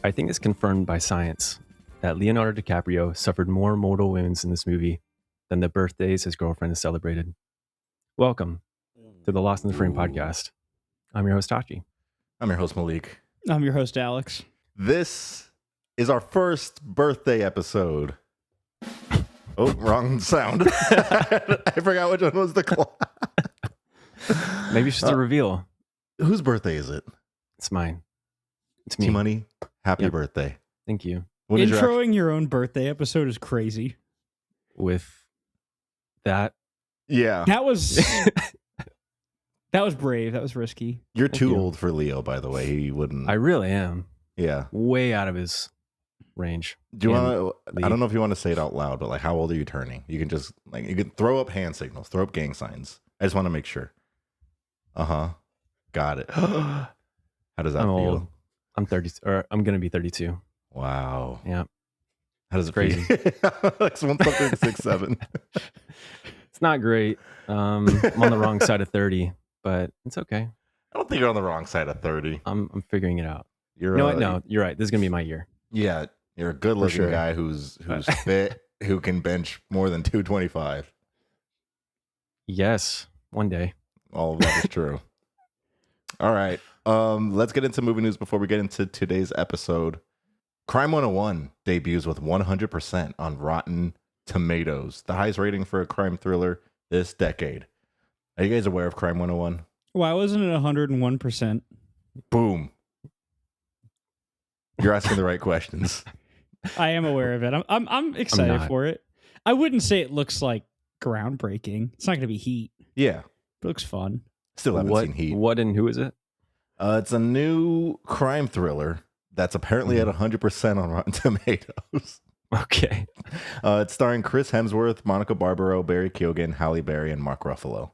I think it's confirmed by science that Leonardo DiCaprio suffered more mortal wounds in this movie than the birthdays his girlfriend has celebrated. Welcome to the Lost in the Frame podcast. I'm your host, Tachi. I'm your host, Malik. I'm your host, Alex. This is our first birthday episode. Oh, wrong sound. I forgot which one was the clap. Maybe it's just a reveal. Whose birthday is it? It's mine. It's me. T-Money, happy Yep. birthday. Thank you. When is Introing your own birthday episode is crazy. With that, Yeah. That was brave. That was risky. You're Thank too you. old for Leo, by the way. He wouldn't. I really am Yeah. way out of his range. Do you And want to? I don't know if you want to say it out loud, but like, how old are you turning? You can just you can throw up hand signals, throw up gang signs. I just want to make sure. Got it. How does that I'm feel? old. I'm 30, or I'm gonna be 32. Wow. Yeah, How does it Crazy. feel? Like something 6'7". it's not great. I'm on the wrong side of 30, but it's okay. I don't think you're on the wrong side of 30. I'm figuring it out. You're You know what? No, you're right. This is gonna be my year. Yeah, you're a good-looking sure. guy who's fit, who can bench more than 225. Yes, one day. All of that is true. All right. Let's get into movie news before we get into today's episode. Crime 101 debuts with 100% on Rotten Tomatoes, the highest rating for a crime thriller this decade. Are you guys aware of Crime 101? Why wasn't it 101%? Boom. You're asking the right questions. I am aware of it. I'm excited not. for it. I wouldn't say it looks like groundbreaking. It's not going to be Heat. Yeah. It looks fun. Still haven't seen Heat. What and who is it? It's a new crime thriller that's apparently at 100% on Rotten Tomatoes. Okay. It's starring Chris Hemsworth, Monica Barbaro, Barry Keoghan, Halle Berry, and Mark Ruffalo.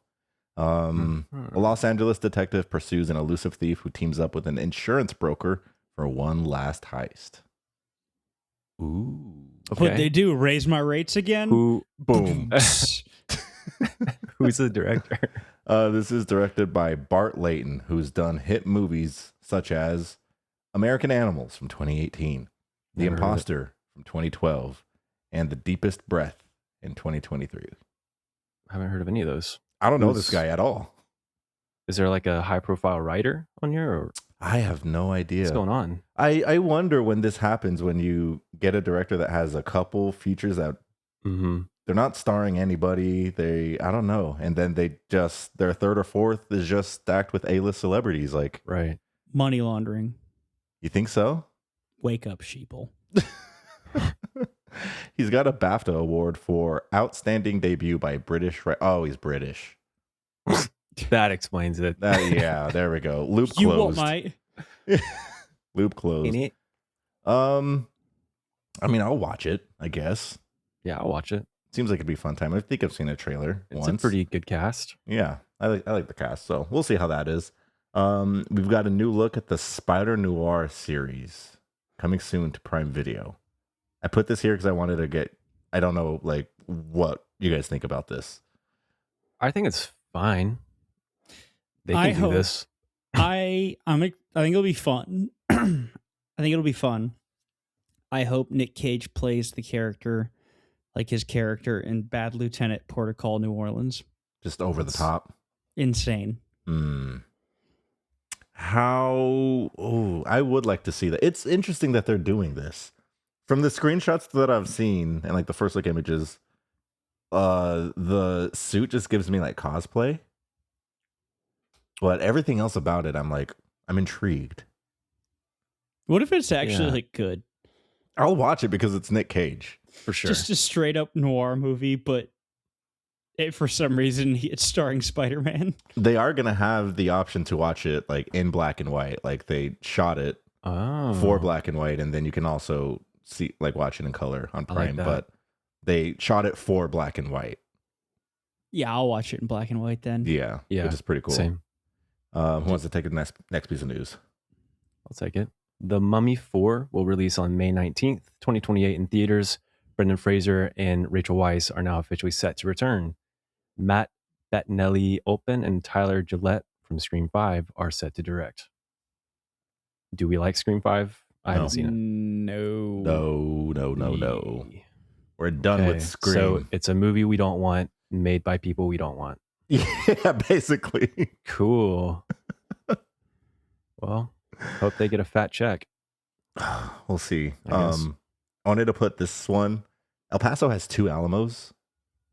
A Los Angeles detective pursues an elusive thief who teams up with an insurance broker for one last heist. Ooh. Okay. What'd they do? Raise my rates again? Boom. Who's the director? This is directed by Bart Layton, who's done hit movies such as American Animals from 2018, The Never heard of it. Imposter from 2012, and The Deepest Breath in 2023. I haven't heard of any of those. I don't know Who's- this guy at all. Is there like a high profile writer on here, or I have no idea. what's going on? I wonder when this happens, when you get a director that has a couple features that Mm-hmm. they're not starring anybody. I don't know. And then their third or fourth is just stacked with A-list celebrities. Like, Right. Money laundering. you think so? Wake up, sheeple. He's got a BAFTA award for outstanding debut by British. Oh, he's British. That explains it. Yeah, there we go. Loop You what, closed. mate? Loop closed. Ain't it? I mean, I'll watch it, I guess. Yeah, I'll watch it. Seems like it'd be a fun time. I think I've seen a trailer It's once. a pretty good cast. Yeah, I like the cast, so we'll see how that is. We've got a new look at the Spider Noir series coming soon to Prime Video. I put this here because I wanted to get. I don't know, like, what you guys think about this. I think it's fine. They I can do hope- this. I think it'll be fun. I think it'll be fun. I hope Nick Cage plays the character like his character in Bad Lieutenant Port of Call, New Orleans. Just over the top. Insane. How? Oh, I would like to see that. It's interesting that they're doing this. From the screenshots that I've seen and like the first look images, the suit just gives me like cosplay. But everything else about it, I'm intrigued. What if it's actually Yeah. like good? I'll watch it because it's Nick Cage. For sure. Just a straight up noir movie, but for some reason it's starring Spider-Man. They are gonna have the option to watch it like in black and white. Like they shot it for black and white, and then you can also watch it in color on I like Prime. that. But they shot it for black and white. Yeah, I'll watch it in black and white then. Yeah, Yeah, which is pretty cool. Same. Who wants to take the next piece of news? I'll take it. The Mummy 4 will release on May 19th, 2028 in theaters. Brendan Fraser and Rachel Weisz are now officially set to return. Matt Bettinelli-Olpin and Tyler Gillette from Scream 5 are set to direct. Do we like Scream 5? I haven't seen it. No. We're done with Okay, so Scream. it's a movie we don't want, made by people we don't want. Yeah, basically. Cool. Well, hope they get a fat check. We'll see. I guess. I wanted to put this one. El Paso has 2 Alamos,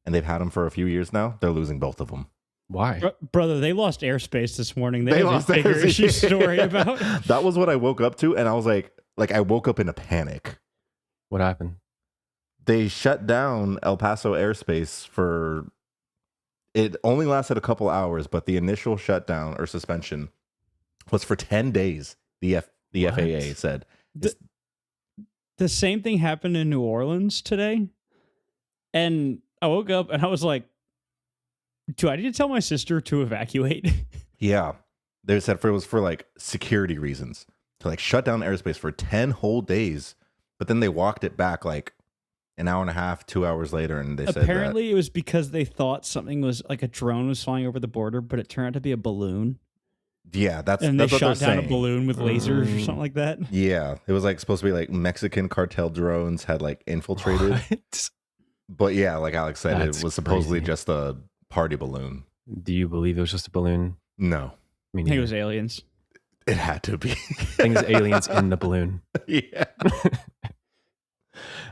and they've had them for a few years now. They're losing both of them. Why? Brother, they lost airspace this morning. They have lost a bigger airspace. issue story about. That was what I woke up to, and I was like I woke up in a panic. What happened? They shut down El Paso airspace for. It only lasted a couple hours, but the initial shutdown or suspension was for 10 days. The What? FAA said. The same thing happened in New Orleans today. And I woke up and I was like, do I need to tell my sister to evacuate? Yeah. They said it was for like security reasons to like shut down airspace for 10 whole days. But then they walked it back like an hour and a half, 2 hours later. And they Apparently it was because they thought something was like a drone was flying over the border, but it turned out to be a balloon. Yeah, And that's they what shot they're down saying. a balloon with lasers or something like that. Yeah, it was like supposed to be like Mexican cartel drones had like infiltrated. What? But yeah, like Alex said, That's it was supposedly crazy. just a party balloon. Do you believe it was just a balloon? No, I mean, I think it was aliens. it had to be. things aliens in the balloon. Yeah.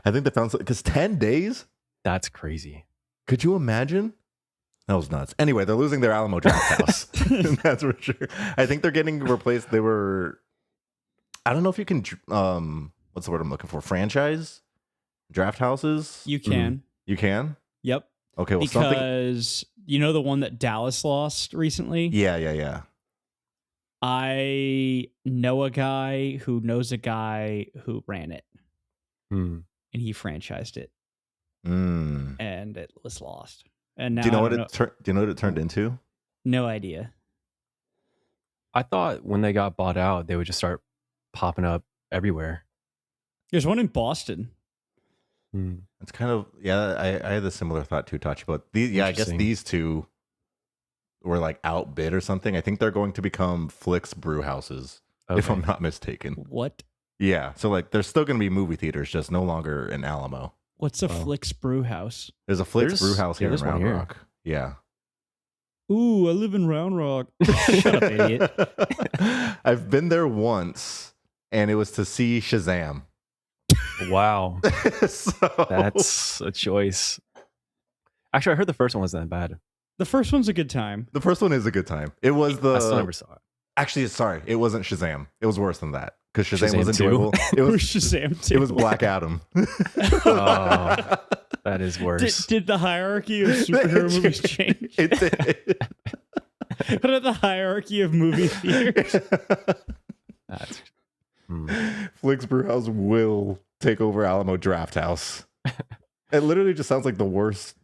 I think they found something because 10 days? That's crazy. Could you imagine? That was nuts. Anyway, they're losing their Alamo Draft House. That's for sure. I think they're getting replaced. They were, I don't know if you can, what's the word I'm looking for? Franchise draft houses? You can. You can? Yep. Okay, well, something. Because you know the one that Dallas lost recently? Yeah. I know a guy who knows a guy who ran it, Hmm. and he franchised it, Mm. and it was lost. And now Do you know I what don't do you know what it turned into? No idea. I thought when they got bought out, they would just start popping up everywhere. There's one in Boston. Hmm. It's kind of I had a similar thought too, Tachi, but I guess Interesting. these two were like outbid or something. I think they're going to become Flick's brew houses, if Okay. I'm not mistaken. What? Yeah. So like there's still gonna be movie theaters, just no longer in Alamo. What's a Oh. Flicks Brew House? There's a Flick's There's- brew house yeah, here in there's one Round here. Rock. Yeah. Ooh, I live in Round Rock. Shut up, idiot. I've been there once and it was to see Shazam. Wow. So That's a choice. Actually, I heard the first one wasn't that bad. The first one's a good time. the first one is a good time. It was I still the never saw it. actually sorry, it wasn't Shazam. It was worse than that. Because Shazam, Shazam was 2? enjoyable. It Or was Shazam 2. it was Black Adam. Oh, that is worse. Did the hierarchy of superhero movies change? It did. What about the hierarchy of movie theaters? That's, Flick's Brewhouse will take over Alamo Draft House. It literally just sounds like the worst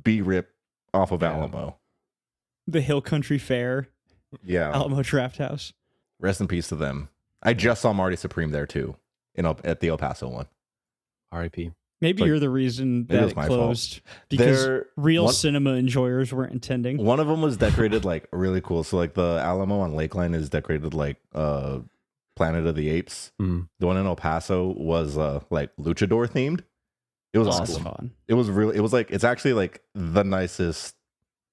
B rip off of Yeah. Alamo. The Hill Country Fair, Yeah. Alamo Draft House. Rest in peace to them. I just saw Marty Supreme there too, at the El Paso one. R.I.P. Maybe Like, you're the reason maybe it that was it my fault. closed because They're- real one- cinema enjoyers weren't intending. One of them was decorated like really cool. So like the Alamo on Lakeline is decorated like Planet of the Apes. Mm. The one in El Paso was like luchador themed. It was That's awesome. fun. It was really. It was like it's actually like the nicest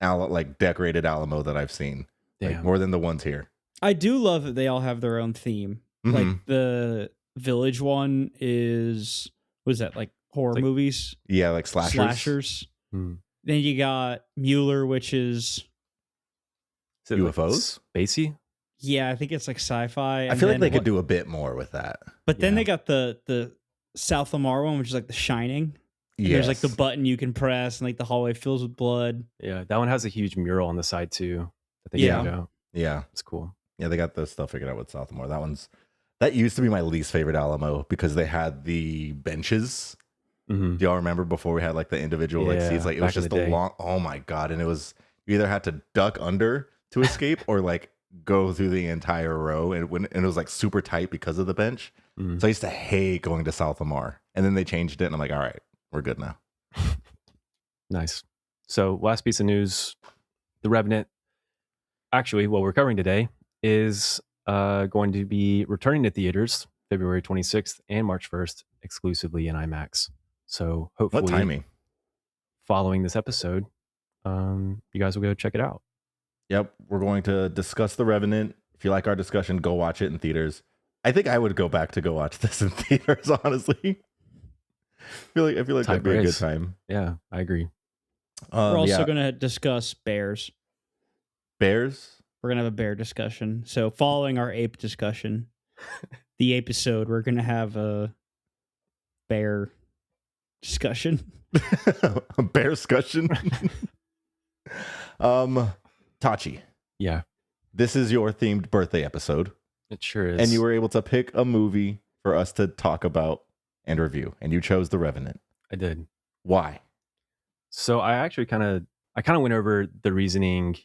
like decorated Alamo that I've seen. Like Damn. more than the ones here. I do love that they all have their own theme. Like Mhm. the Village one is, what is that, like horror Like movies? Yeah, like slashers. Mm. Then you got Mueller, which is, Is it like UFOs? spacey? yeah, I think it's like sci-fi. I and feel like then they could what- do a bit more with that. But then Yeah. they got the South Lamar one, which is like The Shining. And Yes. there's like the button you can press, and like the hallway fills with blood. Yeah, that one has a huge mural on the side too. That they Yeah. figured out. Yeah. It's cool. Yeah, they got the stuff figured out with Southmore. That used to be my least favorite Alamo because they had the benches. Hmm. Do y'all remember before we had like the individual like Yeah, seats? Like it back was in just the the day. long. Oh my god! And it was you either had to duck under to escape or like go through the entire row, and it was like super tight because of the bench. Mm. So I used to hate going to South Lamar, and then they changed it, and I'm like, all right, we're good now. Nice. So, last piece of news: The Revenant. Actually, what we're covering today is going to be returning to theaters February 26th and March 1st, exclusively in IMAX. So What hopefully, timing? following this episode, you guys will go check it out. Yep, we're going to discuss The Revenant. If you like our discussion, go watch it in theaters. I think I would go back to go watch this in theaters, honestly. I feel like Tie that'd be a good breaks. time. Yeah, I agree. We're also Yeah, going to discuss bears. Bears. We're going to have a bear discussion. So following our ape discussion, the ape episode, we're going to have a bear discussion. A bear discussion. Tachi, Yeah, this is your themed birthday episode, it sure is. and you were able to pick a movie for us to talk about and review, and you chose The Revenant. I did. Why? So I actually kind of went over the reasoning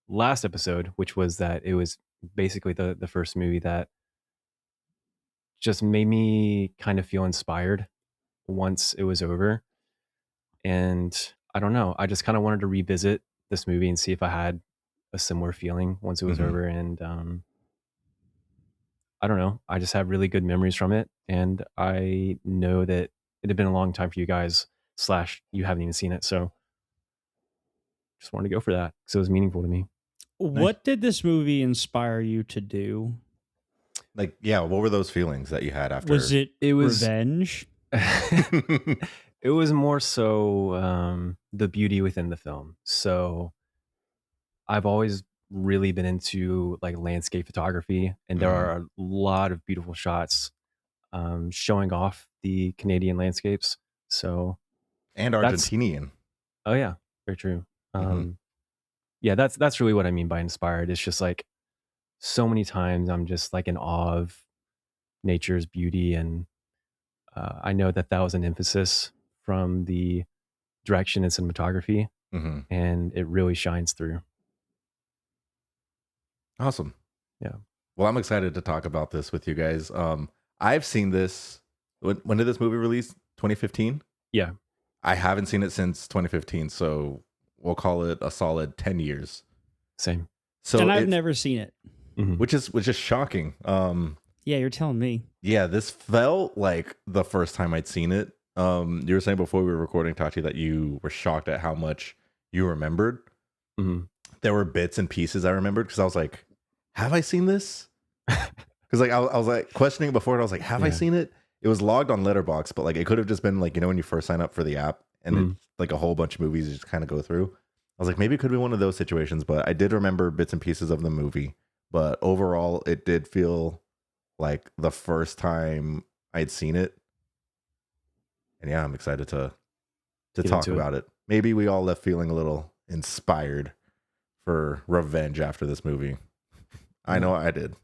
last episode, which was that it was basically the first movie that just made me kind of feel inspired once it was over. And I don't know, I just kind of wanted to revisit this movie and see if I had a similar feeling once it was Mhm. over. And I don't know, I just have really good memories from it. And I know that it had been a long time for you guys, / you haven't even seen it. So just wanted to go for that because it was meaningful to me. What did this movie inspire you to do? Like, yeah, what were those feelings that you had after? Was it It was- revenge? It was more so the beauty within the film. So I've always really been into like landscape photography, and there Mhm. are a lot of beautiful shots showing off the Canadian landscapes. So, and That's- Argentinian. oh yeah, very true. Mhm. Yeah, that's really what I mean by inspired. It's just like so many times I'm just like in awe of nature's beauty, and I know that was an emphasis from the direction and cinematography, Hmm. and it really shines through. Awesome. Yeah. Well, I'm excited to talk about this with you guys. I've seen this. When did this movie release? 2015? Yeah, I haven't seen it since 2015, so we'll call it a solid 10 years. same. So And I've it's- never seen it. Mhm. which is shocking. Yeah, you're telling me. Yeah, this felt like the first time I'd seen it. You were saying before we were recording, Tachi, that you were shocked at how much you remembered. Mhm. There were bits and pieces I remembered because I was like, have I seen this? Because like I was like questioning it before, and I was like, have I Yeah. seen it? It was logged on Letterboxd, but like it could have just been like, when you first sign up for the app and Mhm. it's like a whole bunch of movies you just kind of go through. I was like, maybe it could be one of those situations, but I did remember bits and pieces of the movie. But overall, it did feel like the first time I'd seen it. And yeah, I'm excited to Get talk into it. about it. Maybe we all left feeling a little inspired for revenge after this movie. I know I did.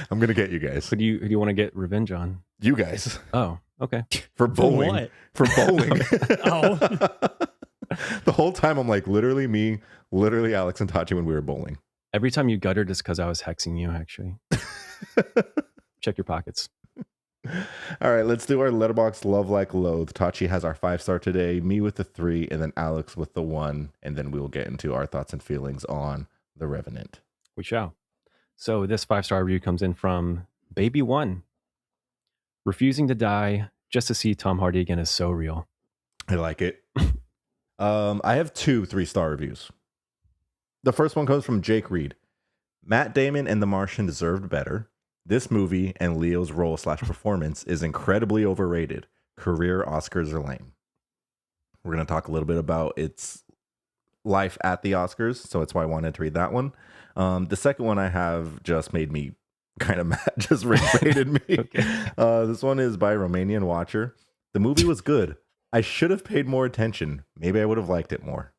I'm gonna get you guys. Who do you want to get revenge on? You guys Oh, okay. for bowling. what? For bowling. Oh. The whole time I'm like, literally Alex and Tachi when we were bowling. Every time you guttered, it's because I was hexing you. Actually, check your pockets. All right, let's do our Letterboxd Love Like Loathe. Tachi has our 5-star today, me with the 3, and then Alex with the 1, and then we will get into our thoughts and feelings on The Revenant. We shall. So this 5-star review comes in from Baby One. Refusing to die just to see Tom Hardy again is so real. I like it. I have 2 3-star reviews. The first one comes from Jake Reed. Matt Damon and The Martian deserved better. This movie and Leo's role / performance is incredibly overrated. Career Oscars are lame. We're going to talk a little bit about its life at the Oscars, so that's why I wanted to read that one. The second one I have just made me kind of mad, just rated me. Okay. This one is by Romanian Watcher. The movie was good. I should have paid more attention. Maybe I would have liked it more.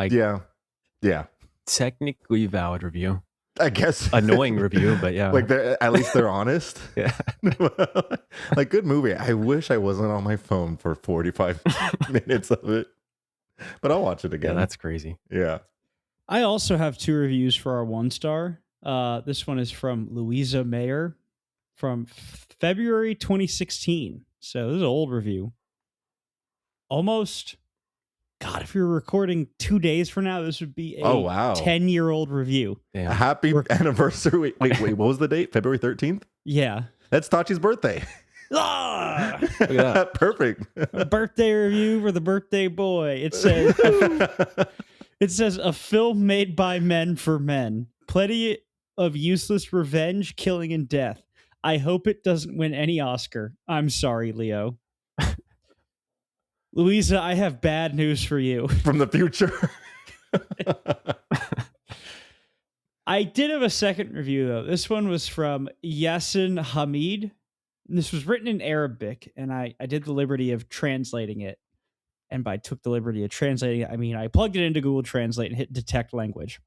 Yeah. Technically valid review. I guess. Annoying review, but yeah. Like at least they're honest. Yeah. Like, good movie. I wish I wasn't on my phone for 45 minutes of it, but I'll watch it Yeah, again. that's crazy. Yeah. I also have 2 reviews for our 1-star. This one is from Louisa Mayer from February 2016. So this is an old review. Almost God, if we were recording 2 days from now, this would be a Oh, wow. 10-year-old review. A Damn. happy anniversary. Wait, what was the date? February 13th? Yeah. That's Tachi's birthday. Ah! Look at that. Perfect. A birthday review for the birthday boy. It says a film made by men for men. Plenty of useless revenge, killing, and death. I hope it doesn't win any Oscar. I'm sorry, Leo. Louisa, I have bad news for you. From the future. I did have a second review, though. This one was from Yasin Hamid. And this was written in Arabic, and I did the liberty of translating it. And by took the liberty of translating it, I mean I plugged it into Google Translate and hit detect language.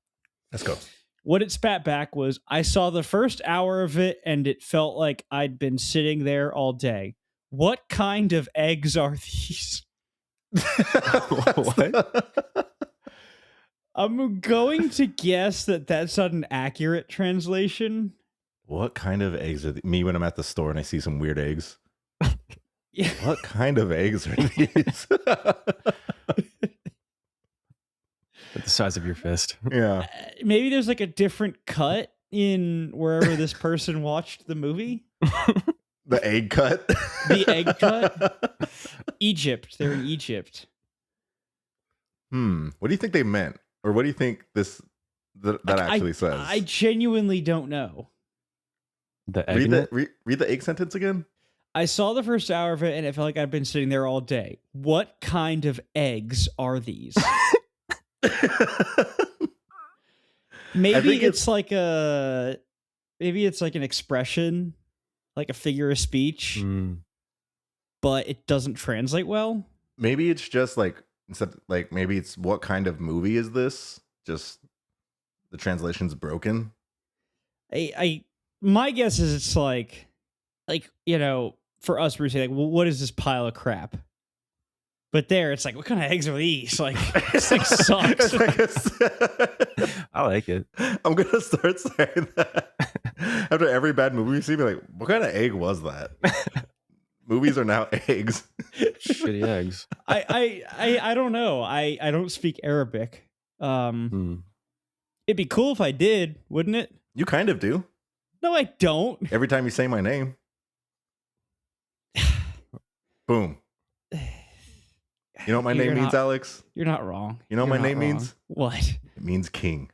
Let's go. What it spat back was, I saw the first hour of it, and it felt like I'd been sitting there all day. What kind of eggs are these? What? I'm going to guess that that's not an accurate translation. What kind of eggs are me when I'm at the store and I see some weird eggs? Yeah. What kind of eggs are these? At the size of your fist. Yeah. Maybe there's like a different cut in wherever this person watched the movie. The egg cut. The egg cut. Egypt. They're in Egypt. What do you think they meant? Or what do you think that actually says? I genuinely don't know. The egg. Read the egg sentence again. I saw the first hour of it, and it felt like I'd been sitting there all day. What kind of eggs are these? Maybe it's like an expression, like a figure of speech, but it doesn't translate well. Maybe it's just like, instead, like maybe it's what kind of movie is this? Just the translation's broken. My guess is it's like for us we're saying like, well, what is this pile of crap? But there, it's like, what kind of eggs are these? Like, it's like sucks. I like it. I'm gonna start saying that after every bad movie we see. Be like, what kind of egg was that? Movies are now eggs. Shitty eggs. I don't know. I don't speak Arabic. It'd be cool if I did, wouldn't it? You kind of do. No, I don't. Every time you say my name. Boom. You know what my name means, Alex? You're not wrong. You know what my name means? What? It means king.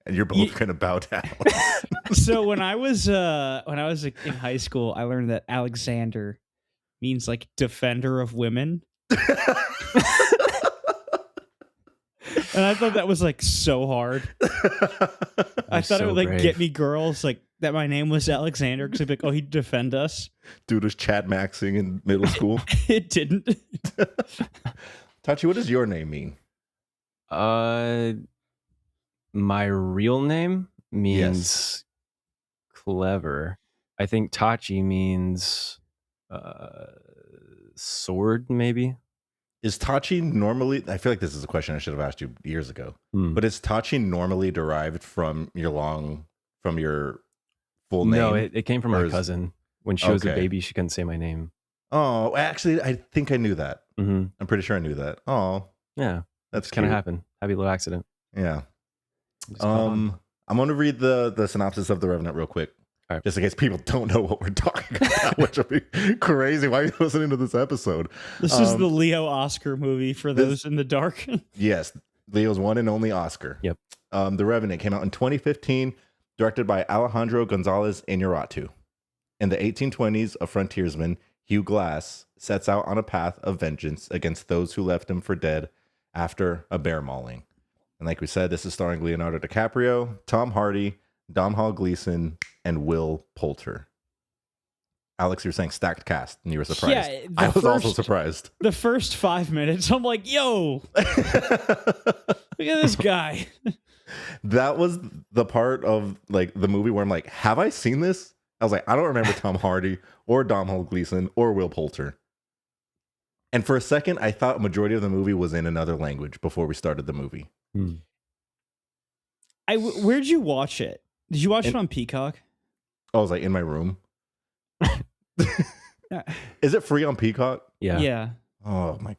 And you're both gonna bow down. So when I was in high school, I learned that Alexander means like defender of women. And I thought that was like so hard. I thought it would like get me girls, like that my name was Alexander, because I'd be like, oh, he'd defend us. Dude was Chad Maxing in middle school. It didn't. Tachi, what does your name mean? My real name means clever. I think Tachi means sword, maybe. Is Tachi normally, I feel like this is a question I should have asked you years ago, but is Tachi normally derived from your full name? No, it came from my cousin. When she was a baby, she couldn't say my name. Oh, actually, I think I knew that. Mm-hmm. I'm pretty sure I knew that. Oh, yeah. That's kind of happened. Happy little accident. Yeah. I'm going to read the synopsis of The Revenant real quick. Right. Just in case people don't know what we're talking about, which would be crazy. Why are you listening to this episode? This is the Leo Oscar movie for those in the dark. Yes. Leo's one and only Oscar. Yep. The Revenant came out in 2015, directed by Alejandro Gonzalez Iñárritu. In the 1820s, a frontiersman, Hugh Glass, sets out on a path of vengeance against those who left him for dead after a bear mauling. And like we said, this is starring Leonardo DiCaprio, Tom Hardy, Domhnall Gleeson, and Will Poulter. Alex, you were saying stacked cast, and you were surprised. Yeah, I was also surprised. The first 5 minutes, I'm like, yo, look at this guy. That was the part of like the movie where I'm like, have I seen this? I was like, I don't remember Tom Hardy or Domhnall Gleeson or Will Poulter. And for a second, I thought a majority of the movie was in another language before we started the movie. Where'd you watch it? Did you watch it on Peacock? I was like in my room. Is it free on Peacock? Yeah. Yeah. Oh my!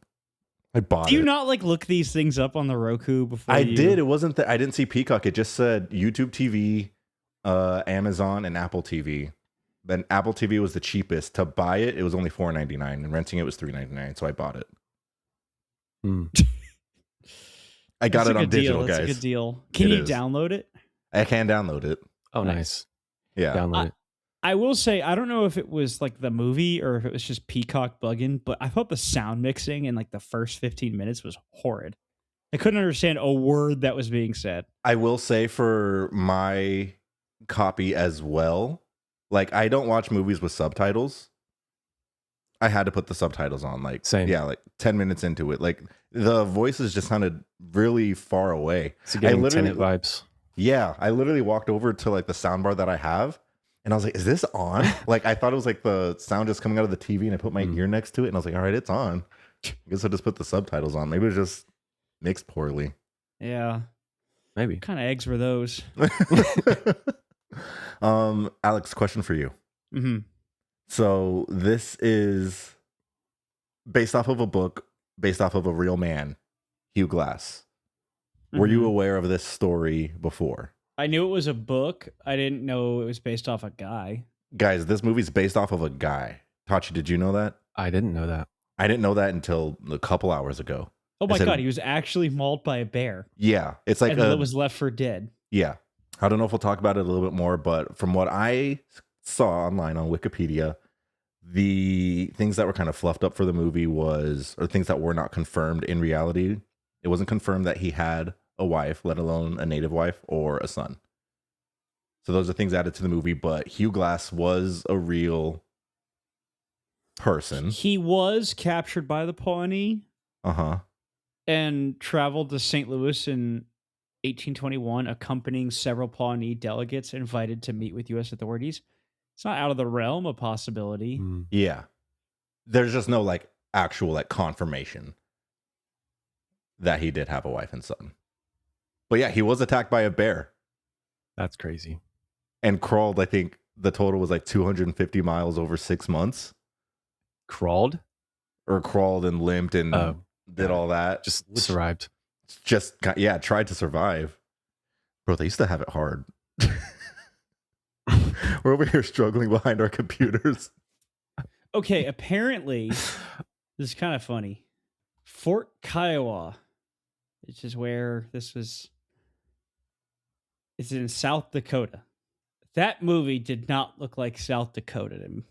I bought Do you it. not like look these things up on the Roku before I you? did. It wasn't that I didn't see Peacock. It just said YouTube TV, Amazon, and Apple TV. Then Apple TV was the cheapest. To buy it, it was only $4.99, and renting it was $3.99. So I bought it. Hmm. I got That's a it on good deal. digital, That's guys. a good deal. Can It you is. download it? I can download it. Oh, Nice. nice. Yeah. Download it. I will say, I don't know if it was like the movie or if it was just Peacock bugging, but I thought the sound mixing in like the first 15 minutes was horrid. I couldn't understand a word that was being said. I will say for my copy as well, like I don't watch movies with subtitles. I had to put the subtitles on, like Same. yeah, like 10 minutes into it. Like the voices just sounded really far away. It's getting literally- Tenet vibes. Yeah, I literally walked over to like the soundbar that I have, and I was like, "Is this on?" Like I thought it was like the sound just coming out of the TV, and I put my ear next to it, and I was like, "All right, it's on." I guess I'll just put the subtitles on. Maybe it was just mixed poorly. Yeah. Maybe. What kind of eggs were those? Alex, question for you. Mm-hmm. So this is based off of a book, based off of a real man, Hugh Glass. Were you aware of this story before? I knew it was a book. I didn't know it was based off a guy. Guys, this movie's based off of a guy. Tachi, did you know that? I didn't know that. I didn't know that until a couple hours ago. Oh my I said- God, he was actually mauled by a bear Yeah, it's like and was left for dead. yeah. I don't know if we'll talk about it a little bit more, but from what I saw online on Wikipedia, the things that were kind of fluffed up for the movie or things that were not confirmed in reality. It wasn't confirmed that he had a wife, let alone a native wife or a son. So those are things added to the movie, but Hugh Glass was a real person. He was captured by the Pawnee Uh-huh. and traveled to St. Louis in 1821, accompanying several Pawnee delegates invited to meet with U.S. authorities. It's not out of the realm of possibility. Hmm. Yeah. There's just no like actual like confirmation that he did have a wife and son. But yeah, he was attacked by a bear That's crazy. and crawled, I think the total was like 250 miles over 6 months, Crawled? or crawled and limped and did all that. Just Which- survived. yeah, tried to survive. Bro, they used to have it hard. We're over here struggling behind our computers. Okay, apparently, this is kind of funny. Fort Kiowa, which is where this was. It's in South Dakota. That movie did not look like South Dakota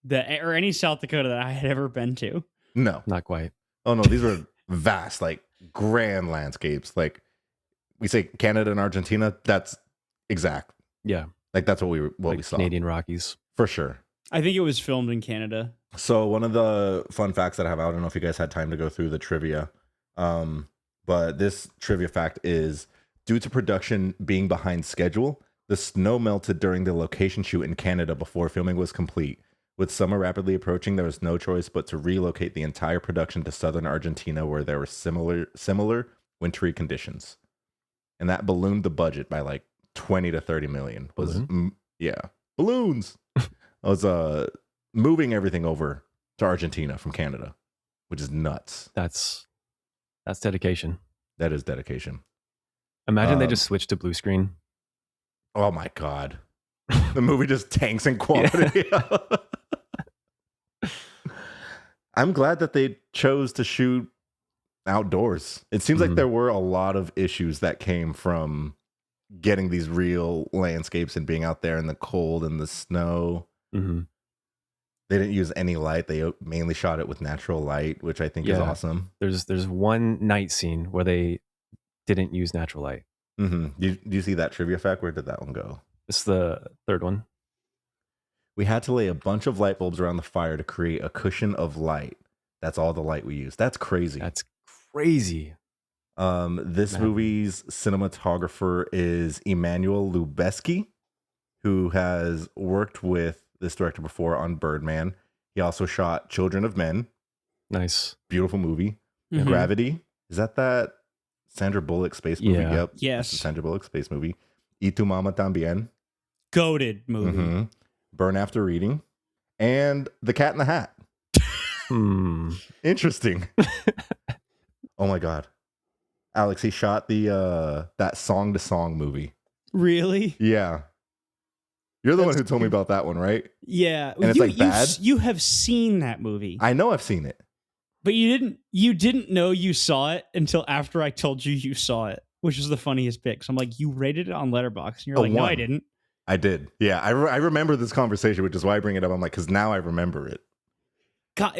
or any South Dakota that I had ever been to. No. Not quite. Oh no, these were vast, like grand landscapes. Like we say Canada and Argentina, that's exact. Yeah. Like that's what we Like saw. Canadian Rockies. For sure. I think it was filmed in Canada. So one of the fun facts that I have, I don't know if you guys had time to go through the trivia. But this trivia fact is due to production being behind schedule, the snow melted during the location shoot in Canada before filming was complete. With summer rapidly approaching, there was no choice but to relocate the entire production to southern Argentina, where there were similar wintry conditions. And that ballooned the budget by like 20 to 30 million. Yeah. Balloons. I was moving everything over to Argentina from Canada, which is nuts. That's dedication. That is dedication. Imagine they just switched to blue screen. Oh my God. The movie just tanks in quality. I'm glad that they chose to shoot outdoors. It seems like there were a lot of issues that came from getting these real landscapes and being out there in the cold and the snow. Mm-hmm. They didn't use any light. They mainly shot it with natural light, which I think is awesome. There's one night scene where they didn't use natural light. Mm-hmm. Do you see that trivia fact? Where did that one go? It's the third one. We had to lay a bunch of light bulbs around the fire to create a cushion of light. That's all the light we used. That's crazy. That's crazy. This Man. movie's cinematographer is Emmanuel Lubezki, who has worked with this director before on Birdman. He also shot Children of Men. Nice. Beautiful movie. Mhm. Gravity. Is that Sandra Bullock space movie? Yeah. Yep. Yes. That's the Sandra Bullock space movie. Y tu mama también. Goated movie. Mhm. Burn After Reading. And The Cat in the Hat. Hmm. Interesting. Oh my god, Alex, he shot the that Song to Song movie. Really? Yeah, you're the one That's who told me about that one, right? Yeah, And it's like bad. You have seen that movie, I know I've seen it. but you didn't know you saw it until after I told you saw it, which is the funniest bit. So I'm like, you rated it on Letterboxd, and you're A like, no, I 1. didn't. I did. Yeah, I remember this conversation, which is why I bring it up. I'm like, because now I remember it. God,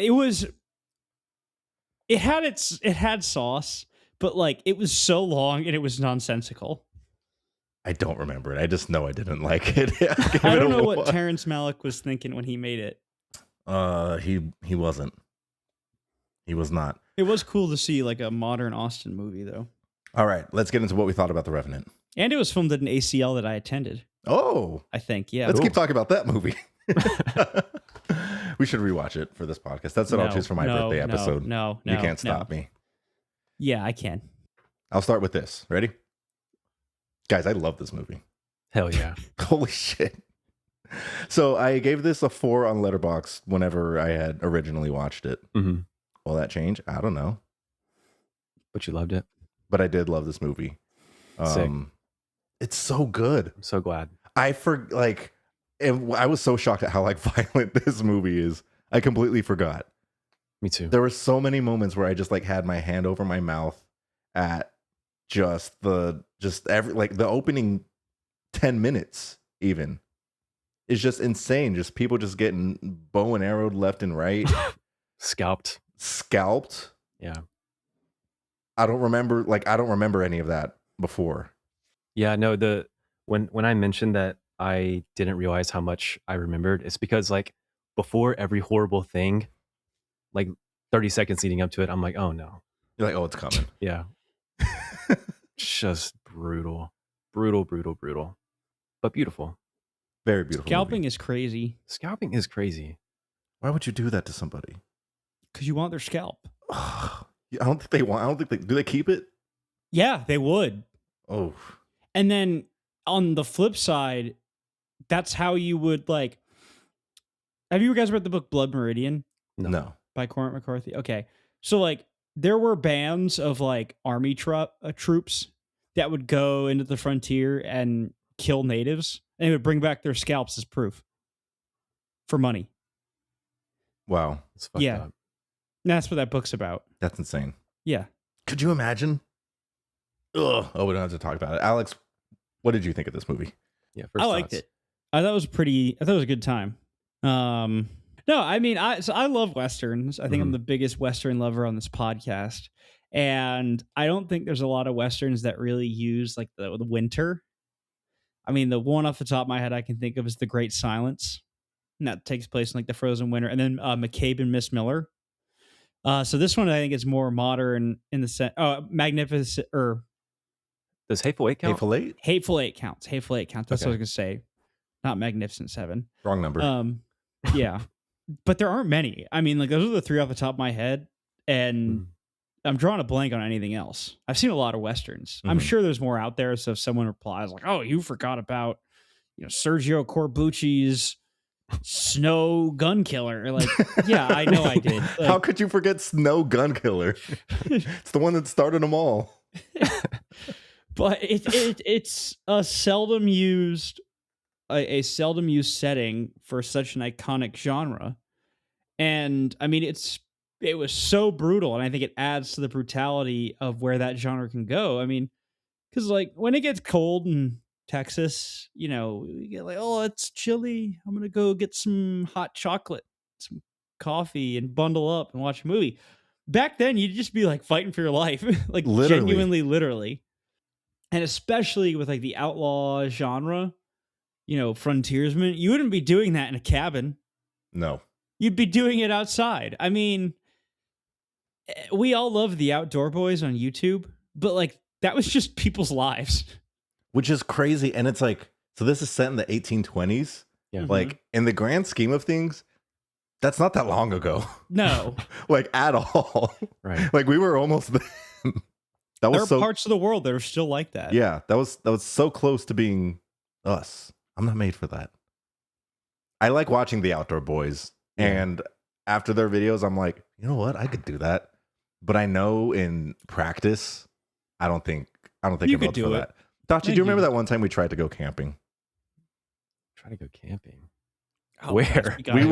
it had sauce, but like it was so long and it was nonsensical. I don't remember it. I just know I didn't like it. I don't know what Terrence Malick was thinking when he made it. He wasn't. He was not. It was cool to see like a modern Austin movie though. All right, let's get into what we thought about The Revenant. And it was filmed at an ACL that I attended. Oh, I think, yeah. let's keep talking about that movie. We should rewatch it for this podcast. That's what I'll choose for my birthday episode. No, you can't stop me. Yeah, I can. I'll start with this. Ready? Guys, I love this movie. Hell yeah. Holy shit. So I gave this a 4 on Letterboxd whenever I had originally watched it. Mm-hmm. Will that change? I don't know. But you loved it. But I did love this movie. Sick. It's so good. I'm so glad. I was so shocked at how like violent this movie is. I completely forgot. Me too. There were so many moments where I just like had my hand over my mouth at the opening 10 minutes even is just insane. Just people just getting bow and arrowed left and right. Scalped. Yeah. I don't remember any of that before. Yeah, no, when I mentioned that I didn't realize how much I remembered, it's because like before every horrible thing, like 30 seconds leading up to it, I'm like, oh no. You're like, oh, it's coming. Yeah. Just brutal. Brutal. But beautiful. Very beautiful. Scalping movie. is crazy. Scalping is crazy. Why would you do that to somebody? Because you want their scalp. I don't think do they keep it? Yeah, they would. Oh. And then on the flip side, that's how you would like. Have you guys read the book Blood Meridian? No. By Cormac McCarthy? Okay. So like there were bands of like army troops that would go into the frontier and kill natives, and they would bring back their scalps as proof for money. Wow. It's fucked up. And that's what that book's about. That's insane. Yeah. Could you imagine? Ugh. Oh, we don't have to talk about it. Alex, what did you think of this movie? Yeah, I liked it. I thought it was a good time. No, I mean, I love Westerns. I think I'm the biggest Western lover on this podcast. And I don't think there's a lot of Westerns that really use like the winter. I mean, the one off the top of my head I can think of is The Great Silence. And that takes place in like the frozen winter. And then McCabe and Miss Miller. So this one I think is more modern in the sense. Magnificent or does Hateful Eight count? Hateful Eight counts. Hateful Eight counts. That's Okay. what I was gonna say. Not Magnificent Seven. Wrong number. Yeah, but there aren't many. I mean, like those are the 3 off the top of my head, and I'm drawing a blank on anything else. I've seen a lot of Westerns. I'm sure there's more out there. So if someone replies like, "Oh, you forgot about, Sergio Corbucci's Snow Gun Killer," like, yeah, I know I did. Like, how could you forget Snow Gun Killer? It's the one that started them all. But it's a seldom used setting for such an iconic genre. And I mean, it was so brutal, and I think it adds to the brutality of where that genre can go. I mean, because like when it gets cold in Texas, we get like, oh, it's chilly. I'm gonna go get some hot chocolate, some coffee, and bundle up and watch a movie. Back then, you'd just be like fighting for your life, like Literally. genuinely, literally. And especially with like the outlaw genre, frontiersmen, you wouldn't be doing that in a cabin. No. You'd be doing it outside. I mean, we all love the Outdoor Boys on YouTube, but like that was just people's lives. Which is crazy. And it's like, so this is set in the 1820s. Yeah. Like in the grand scheme of things, that's not that long ago. No. Like at all. Right. Like we were almost there. There are parts of the world that are still like that. Yeah, that was so close to being us. I'm not made for that. I like watching the Outdoor Boys, and after their videos, I'm like, you know what? I could do that. but I know in practice, I don't think I'm You could built for do it. that. Tachi, do think you remember you- that one time we tried to go camping? Try to go camping. Oh, Where? guys,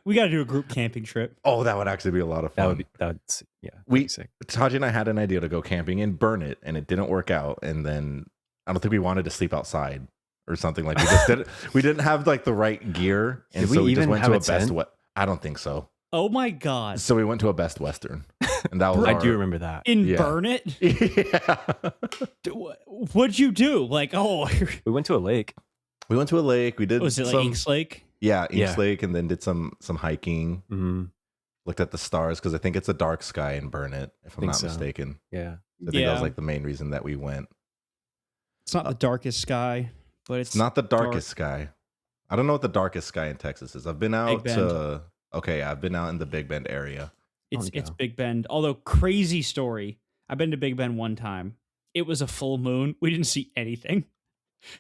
we got to do a group camping trip. Oh, that would actually be a lot of fun. Yeah, We pretty sick. Taji and I had an idea to go camping and burn it, and it didn't work out. And then I don't think we wanted to sleep outside or something. Like we just didn't. We didn't have like the right gear, and Did so we we just even went have to a a Best. tent? I don't think so. Oh my god! So we went to a Best Western, and that was I do remember that. In Yeah. Burn It, Yeah. what'd you do? Like, oh, We went to a lake. We went to a lake. We did was it like some, Inks Lake? yeah, Inks Yeah. Lake, and then did some hiking. Mhm. Looked at the stars because I think it's a dark sky in Burn It, if I'm Think not so. mistaken. Yeah. I think that was like the main reason that we went. It's not the darkest sky, but It's not the darkest sky. I don't know what the darkest sky in Texas is. I've been out Big to I've been out in the Big Bend area. It's Okay. Big Bend. Although crazy story, I've been to Big Bend one time. It was a full moon. We didn't see anything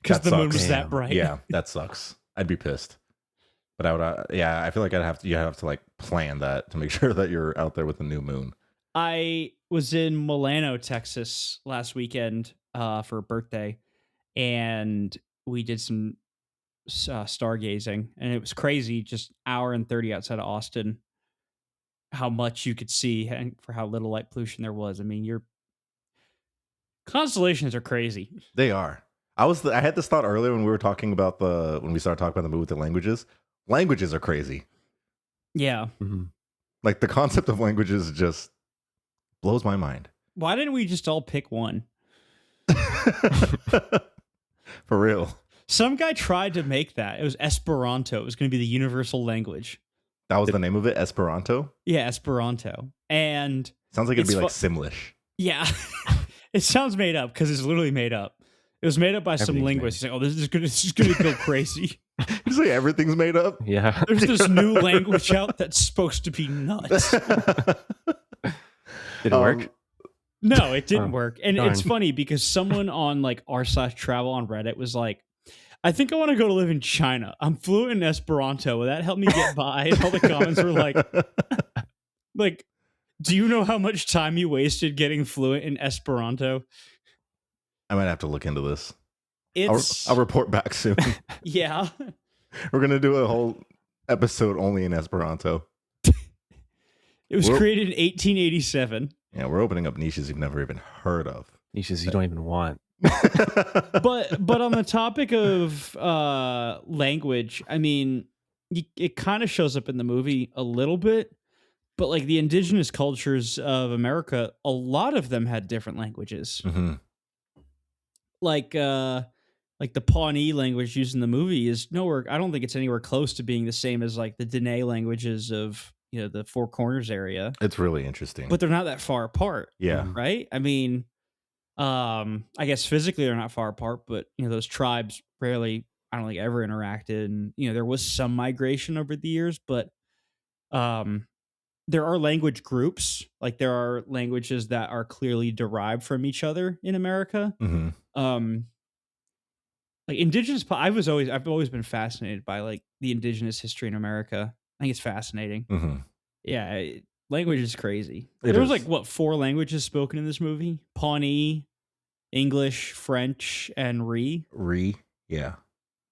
because That the moon sucks. was that Damn. bright. Yeah, that sucks. I'd be pissed. But I would I feel like you have to like plan that to make sure that you're out there with the new moon. I was in Milano, Texas last weekend for a birthday, and we did some stargazing, and it was crazy. Just hour and 30 outside of Austin, how much you could see and for how little light pollution there was. I mean, your constellations are crazy. They are. I had this thought earlier when we were talking about when we started talking about the movie with the languages. Languages are crazy. Yeah. Mhm. Like the concept of languages just blows my mind. Why didn't we just all pick one? For real. Some guy tried to make that. It was Esperanto. It was going to be the universal language. That was the name of it, Esperanto. Yeah, Esperanto. And Sounds like it'd It's be like fu- Simlish. yeah, it sounds made up because it's literally made up. It was made up by some Everything's linguist. He's like, oh, this is going to go crazy. You say everything's made up? Yeah. There's this new language out that's supposed to be nuts. Did it work? No, it didn't Oh, work. And darn. it's funny because someone on like r/travel on Reddit was like, I think I want to go to live in China. I'm fluent in Esperanto. Will that help me get by? And all the comments were like, do you know how much time you wasted getting fluent in Esperanto? I might have to look into this. It's I'll report back soon. yeah. We're gonna do a whole episode only in Esperanto. It was Well- created in 1887. Yeah, we're opening up niches you've never even heard of. Niches you don't even want. But on the topic of language, I mean, it kind of shows up in the movie a little bit, but like the indigenous cultures of America, a lot of them had different languages. Mhm. Like the Pawnee language used in the movie is nowhere. I don't think it's anywhere close to being the same as like the Dene languages of the Four Corners area. It's really interesting. But they're not that far apart. Yeah. Right? I mean, I guess physically they're not far apart, but those tribes rarely, I don't think, ever interacted. And there was some migration over the years, but there are language groups. Like there are languages that are clearly derived from each other in America. Mhm. Like indigenous, I've always been fascinated by like the indigenous history in America. I think it's fascinating. Mhm. Yeah, language is crazy. It There was is. like what 4 languages spoken in this movie: Pawnee, English, French, and Ree. Yeah.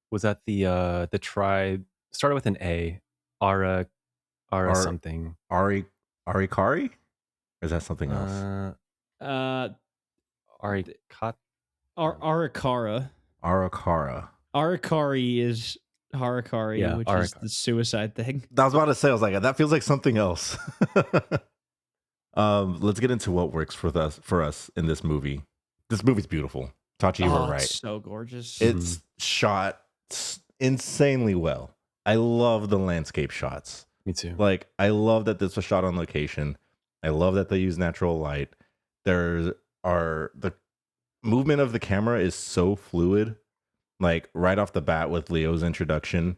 Was that the tribe started with an A? Ara Ar- something. Arikari? Or is that something else? Arikat. Arakara. Arakara. Arakari is Harakari, Yeah, which is Arakari. the suicide thing. I was about to say, I was like, that feels like something else. Let's get into what works for us in this movie. This movie's beautiful. Tachi, you were right. It's so gorgeous. It's shot insanely well. I love the landscape shots. Me too. Like, I love that this was shot on location. I love that they use natural light. The movement of the camera is so fluid. Like right off the bat with Leo's introduction,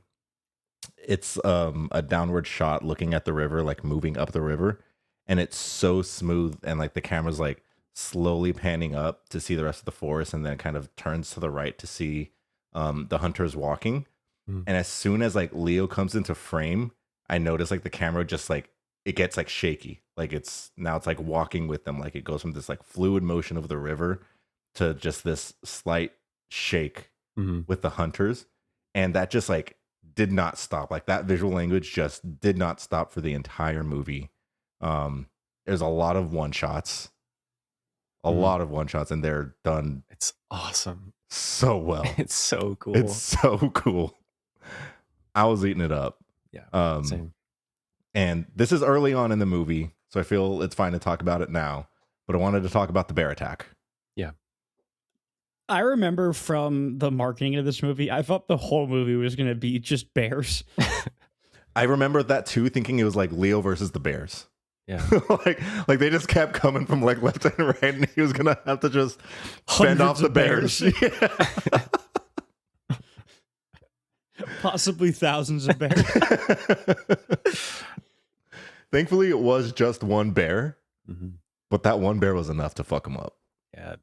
it's a downward shot looking at the river, like moving up the river, and it's so smooth, and like the camera's like slowly panning up to see the rest of the forest, and then it kind of turns to the right to see the hunters walking. Mm. And as soon as like Leo comes into frame, I notice like the camera just like it gets like shaky. Like it's like walking with them. Like it goes from this like fluid motion of the river to just this slight shake with the hunters. And that just like did not stop. Like that visual language just did not stop for the entire movie. There's a lot of one shots, and they're done. It's awesome. So well. It's so cool. It's so cool. I was eating it up. Yeah. Same. And this is early on in the movie, so I feel it's fine to talk about it now. But I wanted to talk about the bear attack. Yeah. I remember from the marketing of this movie, I thought the whole movie was going to be just bears. I remember that too, thinking it was like Leo versus the bears. Yeah. like they just kept coming from like left and right, and he was gonna have to just fend off the bears. Possibly thousands of bears. Thankfully, it was just one bear, but that one bear was enough to fuck him up. Yeah.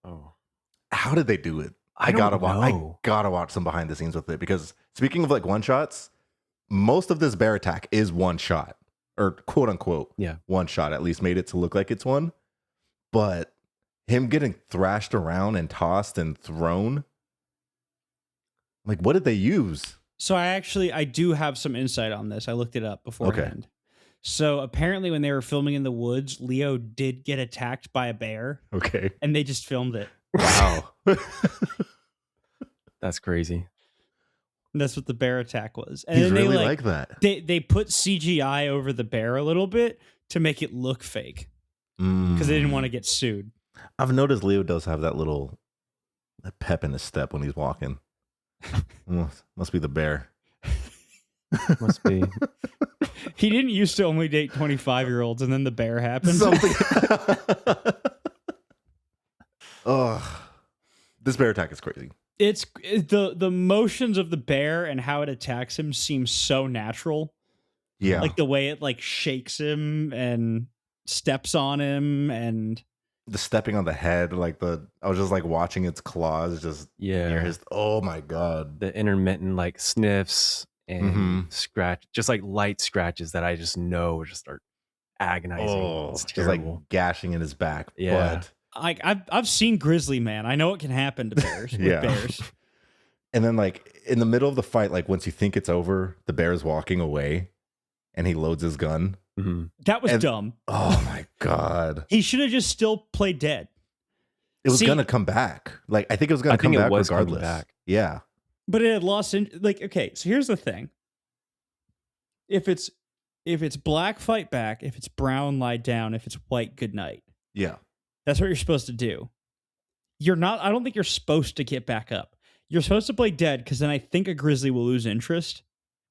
Oh, how did they do it? I gotta watch some behind the scenes with it, because speaking of like one shots, most of this bear attack is one shot, or quote unquote, one shot. At least made it to look like it's one, but him getting thrashed around and tossed and thrown. Like, what did they use? So I do have some insight on this. I looked it up beforehand. Okay. So apparently when they were filming in the woods, Leo did get attacked by a bear. Okay. And they just filmed it. Wow. That's crazy. And that's what the bear attack was. And he's really like that. They put CGI over the bear a little bit to make it look fake. Because they didn't want to get sued. I've noticed Leo does have that little pep in his step when he's walking. Must be the bear. Must be. He didn't used to only date 25-year-olds, and then the bear happened. This bear attack is crazy. It's the motions of the bear and how it attacks him seems so natural. Yeah, like the way it like shakes him and steps on him, and the stepping on the head. Like I was just like watching its claws just near his. Oh my god, the intermittent like sniffs and scratch, just like light scratches that I just know just are agonizing. It's terrible. Just like gashing in his back. Yeah. But like I've seen Grizzly Man. I know what can happen to bears. With bears. And then like in the middle of the fight, like once you think it's over, the bear is walking away, and he loads his gun. That was dumb. Oh my god! He should have just still played dead. It was gonna come back. Like I think it was gonna come back regardless. Yeah. But it had lost okay, so here's the thing. If it's black, fight back. If it's brown, lie down. If it's white, good night. Yeah. That's what you're supposed to do. I don't think you're supposed to get back up. You're supposed to play dead, because then I think a grizzly will lose interest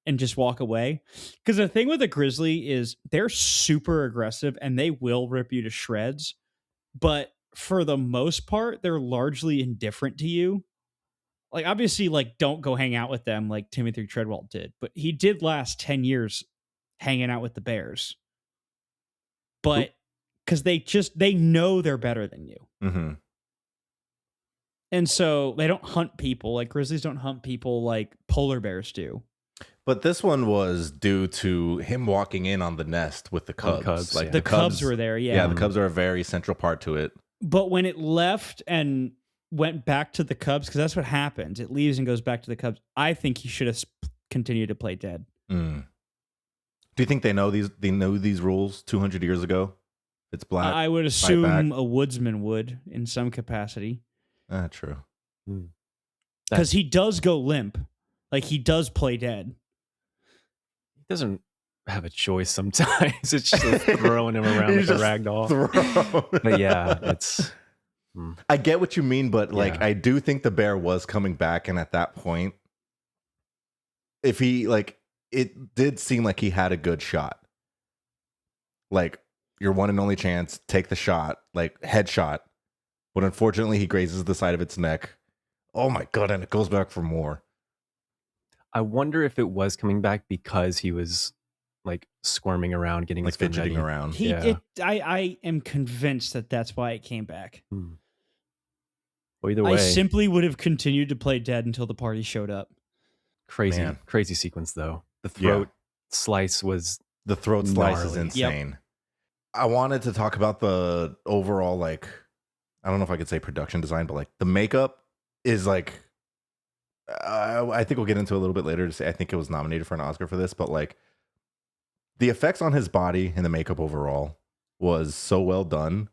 and just walk away. Because the thing with a grizzly is they're super aggressive and they will rip you to shreds. But for the most part, they're largely indifferent to you. Like, obviously, like, don't go hang out with them like Timothy Treadwell did. But he did last 10 years hanging out with the bears. But because they know they're better than you. And so they don't hunt people. Like, grizzlies don't hunt people like polar bears do. But this one was due to him walking in on the nest with the cubs. Like the cubs were there, yeah. Yeah, the cubs are a very central part to it. But when it left and went back to the cubs, because that's what happens. It leaves and goes back to the cubs. I think he should have continued to play dead. Do you think they know these? They know these rules 200 years ago? It's black. I would assume a woodsman would in some capacity. True. Because he does go limp. Like, he does play dead. He doesn't have a choice sometimes. It's just throwing him around like a rag doll. But yeah, it's... I get what you mean, but like I do think the bear was coming back, and at that point, if he like, it did seem like he had a good shot. Like, your one and only chance, take the shot, like headshot. But unfortunately, he grazes the side of its neck. Oh my god, and it goes back for more. I wonder if it was coming back because he was like squirming around, getting like fidgeting around. I am convinced that that's why it came back. Well, either way, I simply would have continued to play dead until the party showed up. Crazy sequence though. The throat slice was The throat slice is Gnarly. insane. I wanted to talk about the overall, like, I don't know if I could say production design, but like the makeup is like, I think we'll get into a little bit later to say, I think it was nominated for an Oscar for this, but like the effects on his body and the makeup overall was so well done.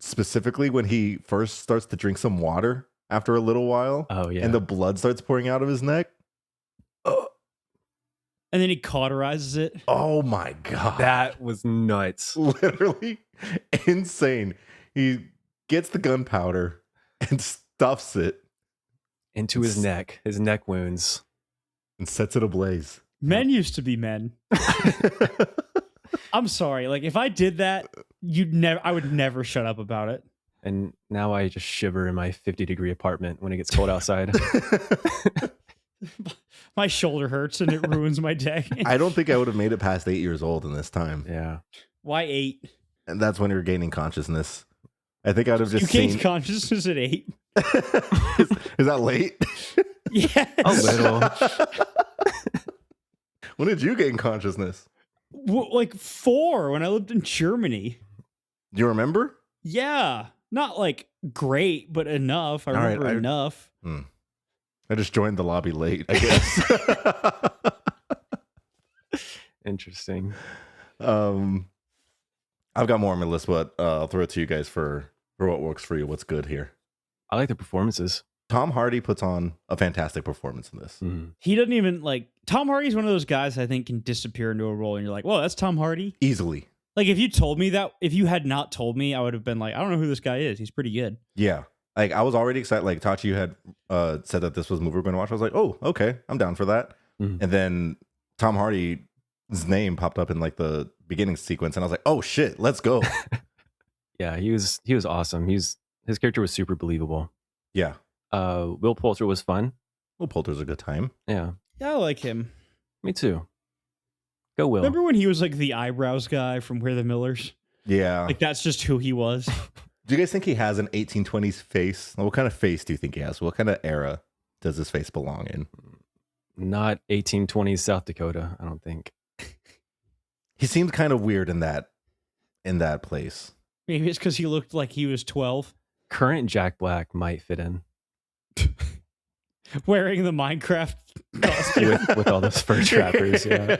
Specifically when he first starts to drink some water after a little while Oh yeah. and the blood starts pouring out of his neck. And then he cauterizes it. Oh my God. That was nuts. Literally insane. He gets the gunpowder and stuffs it Into his neck wounds. and sets it ablaze. Men used to be men. I'm sorry. Like if I did that, I would never shut up about it. And now I just shiver in my 50-degree apartment when it gets cold outside. My shoulder hurts and it ruins my day. I don't think I would have made it past 8 years old in this time. Yeah. Why 8? And that's when you're gaining consciousness. I think I'd have just You gained seen... consciousness at 8? is that late? Yes. A little. When did you gain consciousness? Like 4 when I lived in Germany. Do you remember? Yeah. Not like great, but enough. I All right, remember enough. I just joined the lobby late, I guess. Interesting. I've got more on my list, but I'll throw it to you guys for what works for you. What's good here? I like the performances. Tom Hardy puts on a fantastic performance in this. He doesn't even like Tom Hardy's one of those guys I think can disappear into a role and you're like, well, that's Tom Hardy. Easily. Like if you told me that, if you had not told me, I would have been like, I don't know who this guy is. He's pretty good. Yeah. Like I was already excited. Like Tachi, you had said that this was a movie we're going to watch. I was like, oh, okay, I'm down for that. And then Tom Hardy's name popped up in like the beginning sequence, and I was like, oh shit, let's go. Yeah, he was awesome. His character was super believable. Yeah. Will Poulter was fun. Will Poulter's a good time. Yeah. Yeah, I like him. Me too. Go Will. Remember when he was like the eyebrows guy from We're the Millers? Yeah. Like that's just who he was. Do you guys think he has an 1820s face? What kind of face do you think he has? What kind of era does his face belong in? Not 1820s South Dakota, I don't think. He seemed kind of weird in that place. Maybe it's because he looked like he was 12. Current Jack Black might fit in Wearing the Minecraft costume. with all those fur trappers. Yeah.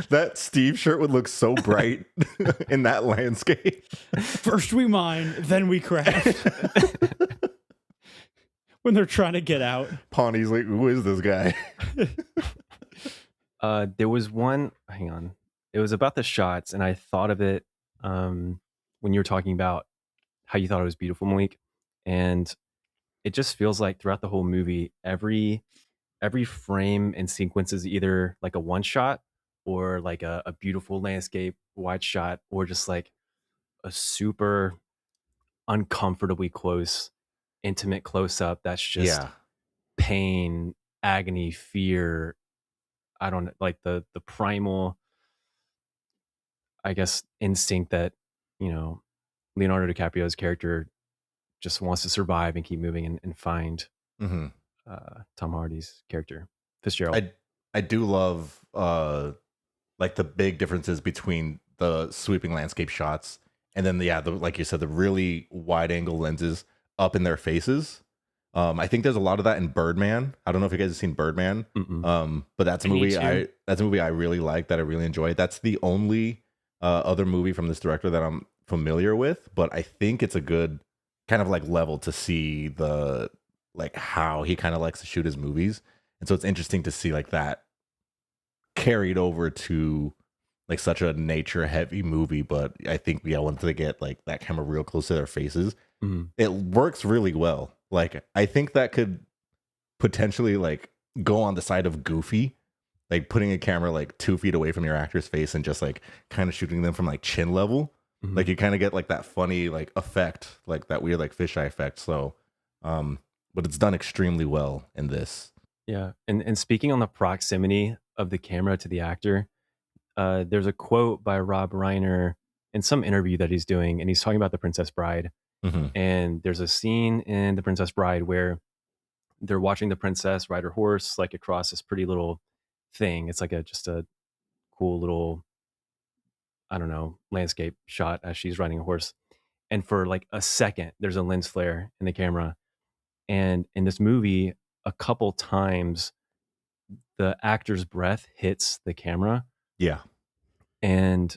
That Steve shirt would look so bright in that landscape. First we mine, then we craft. When they're trying to get out. Pawnee's like, who is this guy? There was one, hang on. It was about the shots, and I thought of it when you were talking about how you thought it was beautiful, Malik. And it just feels like throughout the whole movie, every frame and sequence is either like a one shot or like a beautiful landscape wide shot, or just like a super uncomfortably close, intimate close up that's just pain, agony, fear. I don't know, like the primal, I guess, instinct that, Leonardo DiCaprio's character just wants to survive and keep moving and find Tom Hardy's character, Fitzgerald. I do love like the big differences between the sweeping landscape shots and then like you said, the really wide angle lenses up in their faces. I think there's a lot of that in Birdman. I don't know if you guys have seen Birdman, but that's a movie I really like, that I really enjoy. That's the only other movie from this director that I'm familiar with, but I think it's a good kind of like level to see the like how he kind of likes to shoot his movies. And so it's interesting to see like that carried over to like such a nature heavy movie. But I think once they get like that camera real close to their faces, it works really well. Like I think that could potentially like go on the side of goofy, like putting a camera like 2 feet away from your actor's face and just like kind of shooting them from like chin level. Like you kind of get like that funny like effect, like that weird like fisheye effect. So but it's done extremely well in this. Yeah. And speaking on the proximity of the camera to the actor, there's a quote by Rob Reiner in some interview that he's doing, and he's talking about The Princess Bride. And there's a scene in The Princess Bride where they're watching the princess ride her horse like across this pretty little thing. It's like just a cool little, I don't know, landscape shot as she's riding a horse. And for like a second, there's a lens flare in the camera. And in this movie, a couple times the actor's breath hits the camera. Yeah. And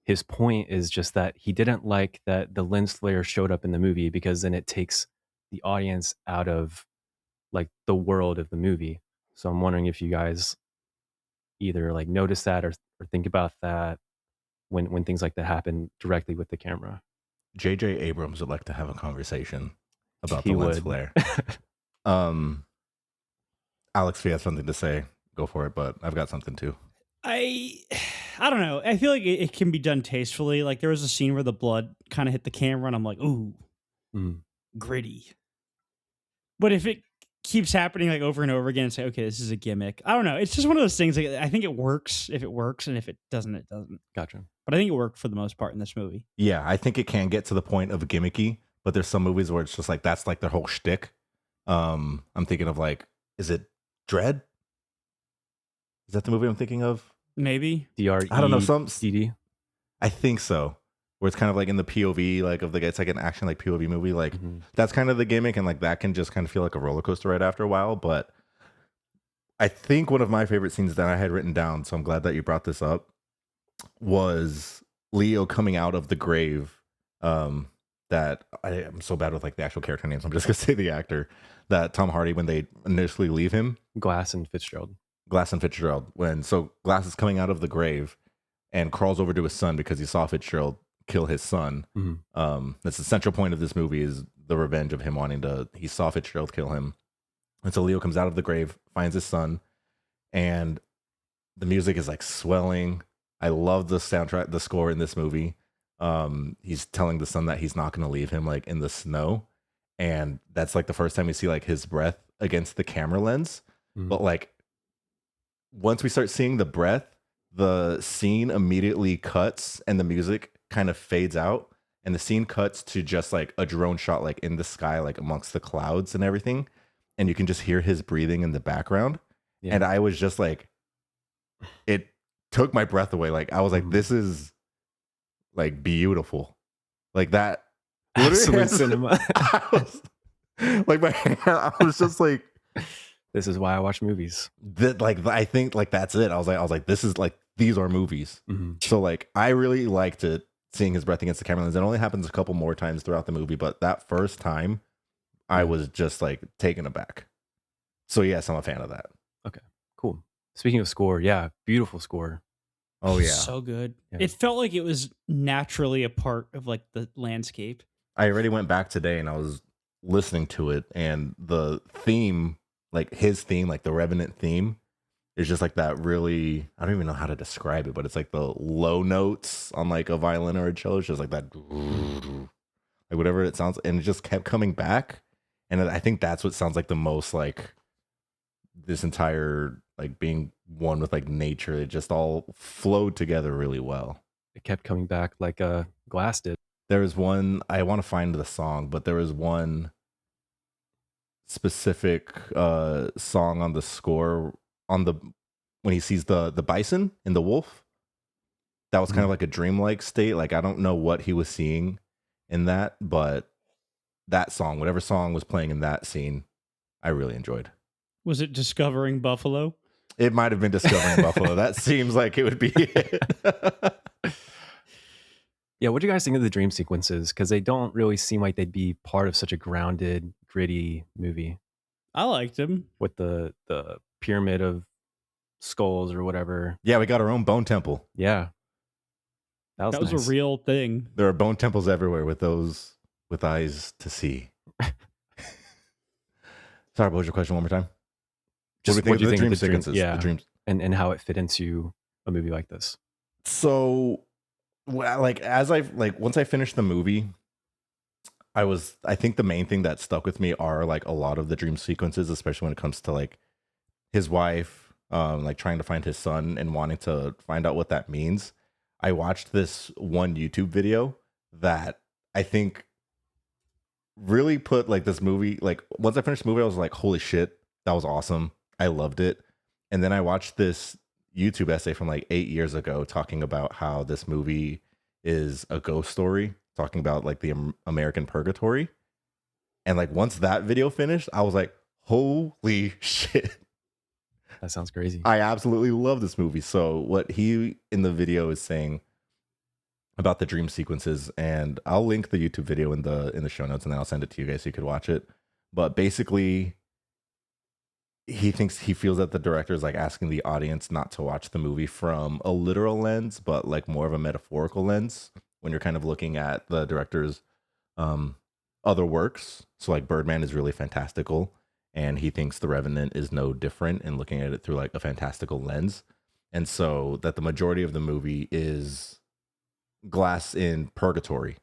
his point is just that he didn't like that the lens flare showed up in the movie because then it takes the audience out of like the world of the movie. So I'm wondering if you guys either like notice that or think about that when things like that happen directly with the camera. J.J. Abrams would like to have a conversation about He the lens would. flare. Um, Alex, if you have something to say, go for it. But I've got something too. I don't know. I feel like it can be done tastefully. Like there was a scene where the blood kind of hit the camera, and I'm like, ooh, Mm. gritty. But if it keeps happening like over and over again, and say, okay, this is a gimmick. I don't know. It's just one of those things. Like, I think it works if it works, and if it doesn't, it doesn't. Gotcha. But I think it worked for the most part in this movie. Yeah, I think it can get to the point of gimmicky, but there's some movies where it's just like that's like their whole shtick. I'm thinking of like, is it Dread? Is that the movie I'm thinking of? Maybe. DRE. I don't know. Some DD. I think so. Where it's kind of like in the POV, like of the guy, it's like an action like POV movie. Like that's kind of the gimmick, and like that can just kind of feel like a roller coaster right after a while. But I think one of my favorite scenes that I had written down, so I'm glad that you brought this up, was Leo coming out of the grave. That I'm so bad with like the actual character names. I'm just gonna say the actor that Tom Hardy when they initially leave him. Glass and Fitzgerald. Glass and Fitzgerald. When so Glass is coming out of the grave and crawls over to his son because he saw Fitzgerald kill his son. That's the central point of this movie is the revenge of him wanting to. He saw Fitzgerald kill him, and so Leo comes out of the grave, finds his son, and the music is like swelling. I love the soundtrack, the score in this movie. He's telling the son that he's not going to leave him like in the snow, and that's like the first time we see like his breath against the camera lens. But like once we start seeing the breath, the scene immediately cuts and the music kind of fades out, and the scene cuts to just like a drone shot like in the sky, like amongst the clouds and everything, and you can just hear his breathing in the background. Yeah. And I was just like, it took my breath away. Like I was like, this is like beautiful, like that. Absolute cinema. I was, like I was just like, this is why I watch movies. That like I think like that's it. I was like, this is like these are movies. So like I really liked it, seeing his breath against the camera lens. It only happens a couple more times throughout the movie, but that first time, I was just like taken aback. So yes, I'm a fan of that. Okay, cool. Speaking of score, yeah, beautiful score. Oh yeah, so good. Yeah. It felt like it was naturally a part of like the landscape. I already went back today and I was listening to it, and the theme, like his theme, like the Revenant theme, is just like that really, I don't even know how to describe it, but it's like the low notes on like a violin or a cello. It's just like that, like whatever it sounds, and it just kept coming back. And I think that's what sounds like the most like this entire like being one with like nature. It just all flowed together really well. It kept coming back like Glass did. There was one, I want to find the song, but there was one specific song on the score on the when he sees the bison and the wolf. That was kind of like a dreamlike state. Like I don't know what he was seeing in that, but that song, whatever song was playing in that scene, I really enjoyed. Was it Discovering Buffalo? It might have been Discovering Buffalo. That seems like it would be it. Yeah, what do you guys think of the dream sequences? Because they don't really seem like they'd be part of such a grounded, gritty movie. I liked them. With the pyramid of skulls or whatever. Yeah, we got our own bone temple. Yeah. That was nice. A real thing. There are bone temples everywhere with those with eyes to see. Sorry, what was your question one more time? Just what do you think of the dream sequences? Yeah. The dreams. And how it fit into a movie like this. So like once I finished the movie, I think the main thing that stuck with me are like a lot of the dream sequences, especially when it comes to like his wife, like trying to find his son and wanting to find out what that means. I watched this one YouTube video that I think really put like this movie, like once I finished the movie, I was like, holy shit, that was awesome. I loved it. And then I watched this YouTube essay from like 8 years ago talking about how this movie is a ghost story, talking about like the American purgatory. And like once that video finished, I was like, holy shit. That sounds crazy. I absolutely love this movie. So what he in the video is saying about the dream sequences, and I'll link the YouTube video in the show notes, and then I'll send it to you guys so you could watch it. But basically, he feels that the director is like asking the audience not to watch the movie from a literal lens, but like more of a metaphorical lens when you're kind of looking at the director's other works. So like Birdman is really fantastical, and he thinks The Revenant is no different in looking at it through like a fantastical lens. And so that the majority of the movie is Glass in purgatory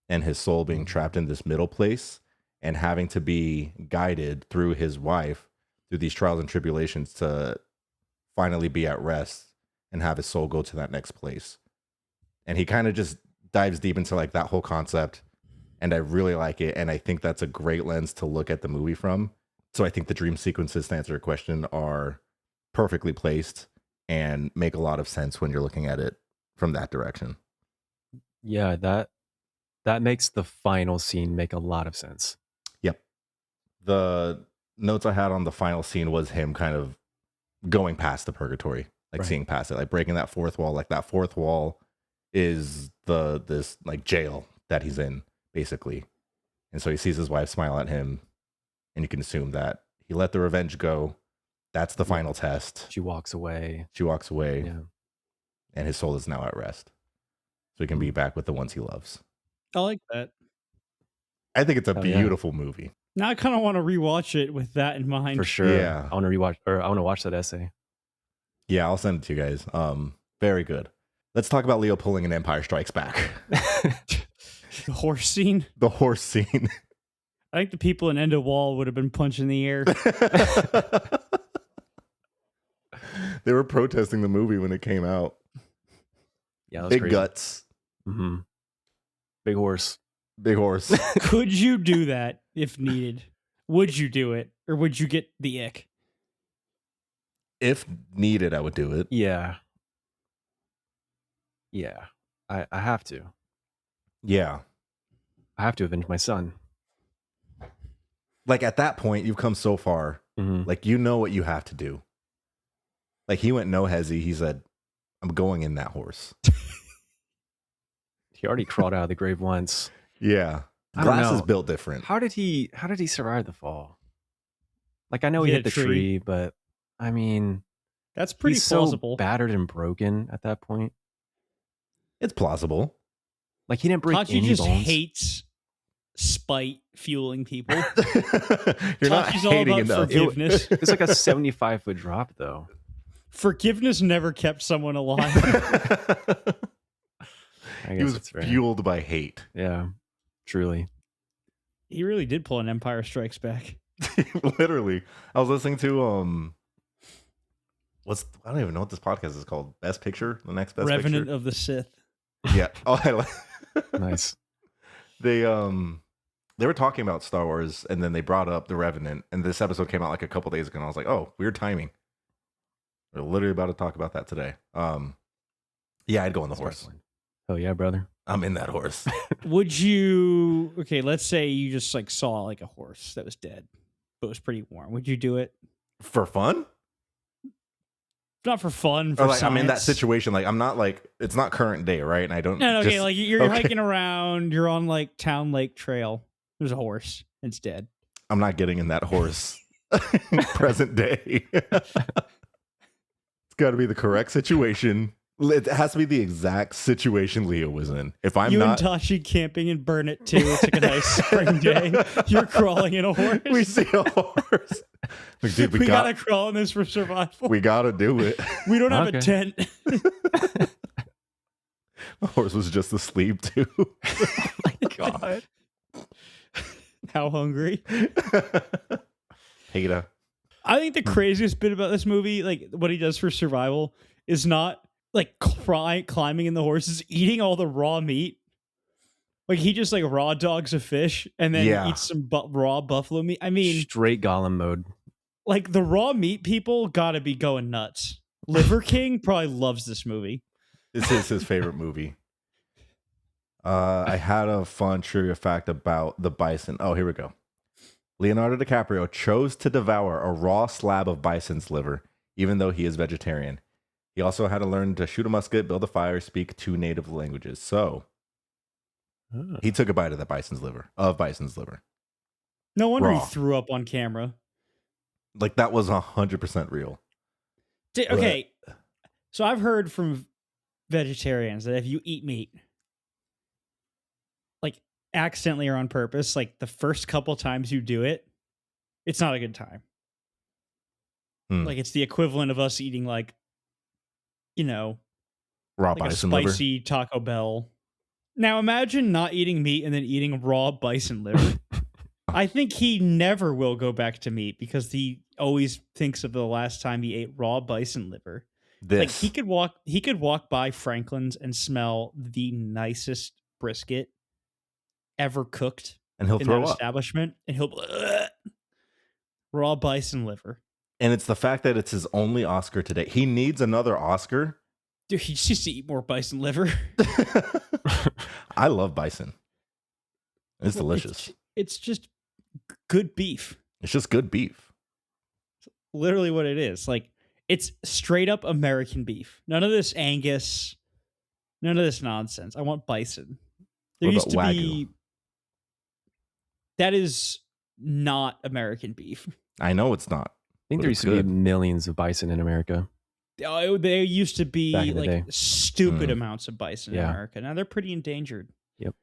and his soul being trapped in this middle place and having to be guided through his wife through these trials and tribulations to finally be at rest and have his soul go to that next place. And he kind of just dives deep into like that whole concept, and I really like it, and I think that's a great lens to look at the movie from. So I think the dream sequences, to answer your question, are perfectly placed and make a lot of sense when you're looking at it from that direction. Yeah, that makes the final scene make a lot of sense. Yep. The notes I had on the final scene was him kind of going past the purgatory, like Right. seeing past it, like breaking that fourth wall. Like that fourth wall is this like jail that he's in, basically. And so he sees his wife smile at him, and you can assume that he let the revenge go. That's the final test. She walks away. She walks away, Yeah. and his soul is now at rest. So he can be back with the ones he loves. I like that. I think it's a Hell yeah. beautiful movie. Now I kind of want to rewatch it with that in mind. For sure. Yeah. I want to rewatch, or I want to watch that essay. Yeah, I'll send it to you guys. Very good. Let's talk about Leo pulling an Empire Strikes Back. The horse scene. The horse scene. I think the people in End of Wall would have been punching the air. They were protesting the movie when it came out. Yeah, that was Big crazy. guts. Mm-hmm. Big horse. Big horse. Could you do that if needed? Would you do it, or would you get the ick? If needed, I would do it. Yeah. Yeah. I have to. Yeah. I have to avenge my son. Like at that point, you've come so far. Mm-hmm. Like you know what you have to do. Like he went no hezzy. He said, I'm going in that horse. He already crawled out of the grave once. Yeah. I don't Glass is know. built different. How did he survive the fall? Like I know he He hit the hit a tree. tree, but I mean, That's pretty he's plausible. so battered and broken at that point. It's plausible. Like he didn't break Tachi any just bones. hates spite fueling people. You're not Tachi's all hating about enough. forgiveness. It's like a 75-foot drop, though. Forgiveness never kept someone alive. I He guess was that's right. fueled by hate. Yeah, truly. He really did pull an Empire Strikes Back. Literally. I was listening to I don't even know what this podcast is called. Best Picture? The next best Revenant picture? of the Sith. Yeah. Oh, I like Nice. they were talking about Star Wars, and then they brought up The Revenant, and this episode came out like a couple days ago, and I was like, oh, weird timing. We're literally about to talk about that today. Yeah, I'd go on the horse. Oh yeah, brother. I'm in that horse. Would you? Okay, let's say you just like saw like a horse that was dead, but was pretty warm. Would you do it? For fun? Not for fun. For Or like I'm in that science? situation. Like I'm not like it's not current day, right? And I don't. No, okay, just- like you're okay. hiking around, you're on like Town Lake Trail. There's a horse. It's dead. I'm not getting in that horse. Present day. It's got to be the correct situation. It has to be the exact situation Leo was in. If I'm you not, and Tachi camping in Burnett too. It's like a nice spring day. You're crawling in a horse. we see a horse. Like, dude, we gotta crawl in this for survival. we gotta do it. We don't have a Okay. tent. The horse was just asleep too. My God. How hungry? Hater. I think the craziest bit about this movie, like what he does for survival, is not like climbing in the horse, is eating all the raw meat. Like he just like raw dogs a fish and then Yeah. eats some raw buffalo meat. I mean, Straight Gollum mode. like the raw meat people gotta be going nuts. Liver King probably loves this movie. This is his favorite movie. I had a fun trivia fact about the bison. Oh, here we go. Leonardo DiCaprio chose to devour a raw slab of bison's liver, even though he is vegetarian. He also had to learn to shoot a musket, build a fire, speak 2 native languages. So he took a bite of bison's liver. No wonder Raw. he threw up on camera. Like that was 100% real. Okay, so I've heard from vegetarians that if you eat meat, like accidentally or on purpose, like the first couple times you do it, it's not a good time. Like it's the equivalent of us eating like, Raw like bison a liver. spicy Taco Bell. Now imagine not eating meat and then eating raw bison liver. I think he never will go back to meat because he always thinks of the last time he ate raw bison liver. Like he could walk by Franklin's and smell the nicest brisket ever cooked and he'll in throw that up. establishment, and he'll raw bison liver. And it's the fact that it's his only Oscar today. He needs another Oscar. Dude, he just needs to eat more bison liver. I love bison. It's delicious. It's just good beef. It's just good beef. Literally what it is. Like, it's straight up American beef. None of this Angus. None of this nonsense. I want bison. There What used to about be... Wagyu? That is not American beef. I know it's not. I think But there it's used to be good. millions of bison in America. Oh, there used to Back be in the day. like stupid amounts of bison in Yeah. America. Now they're pretty endangered. Yep.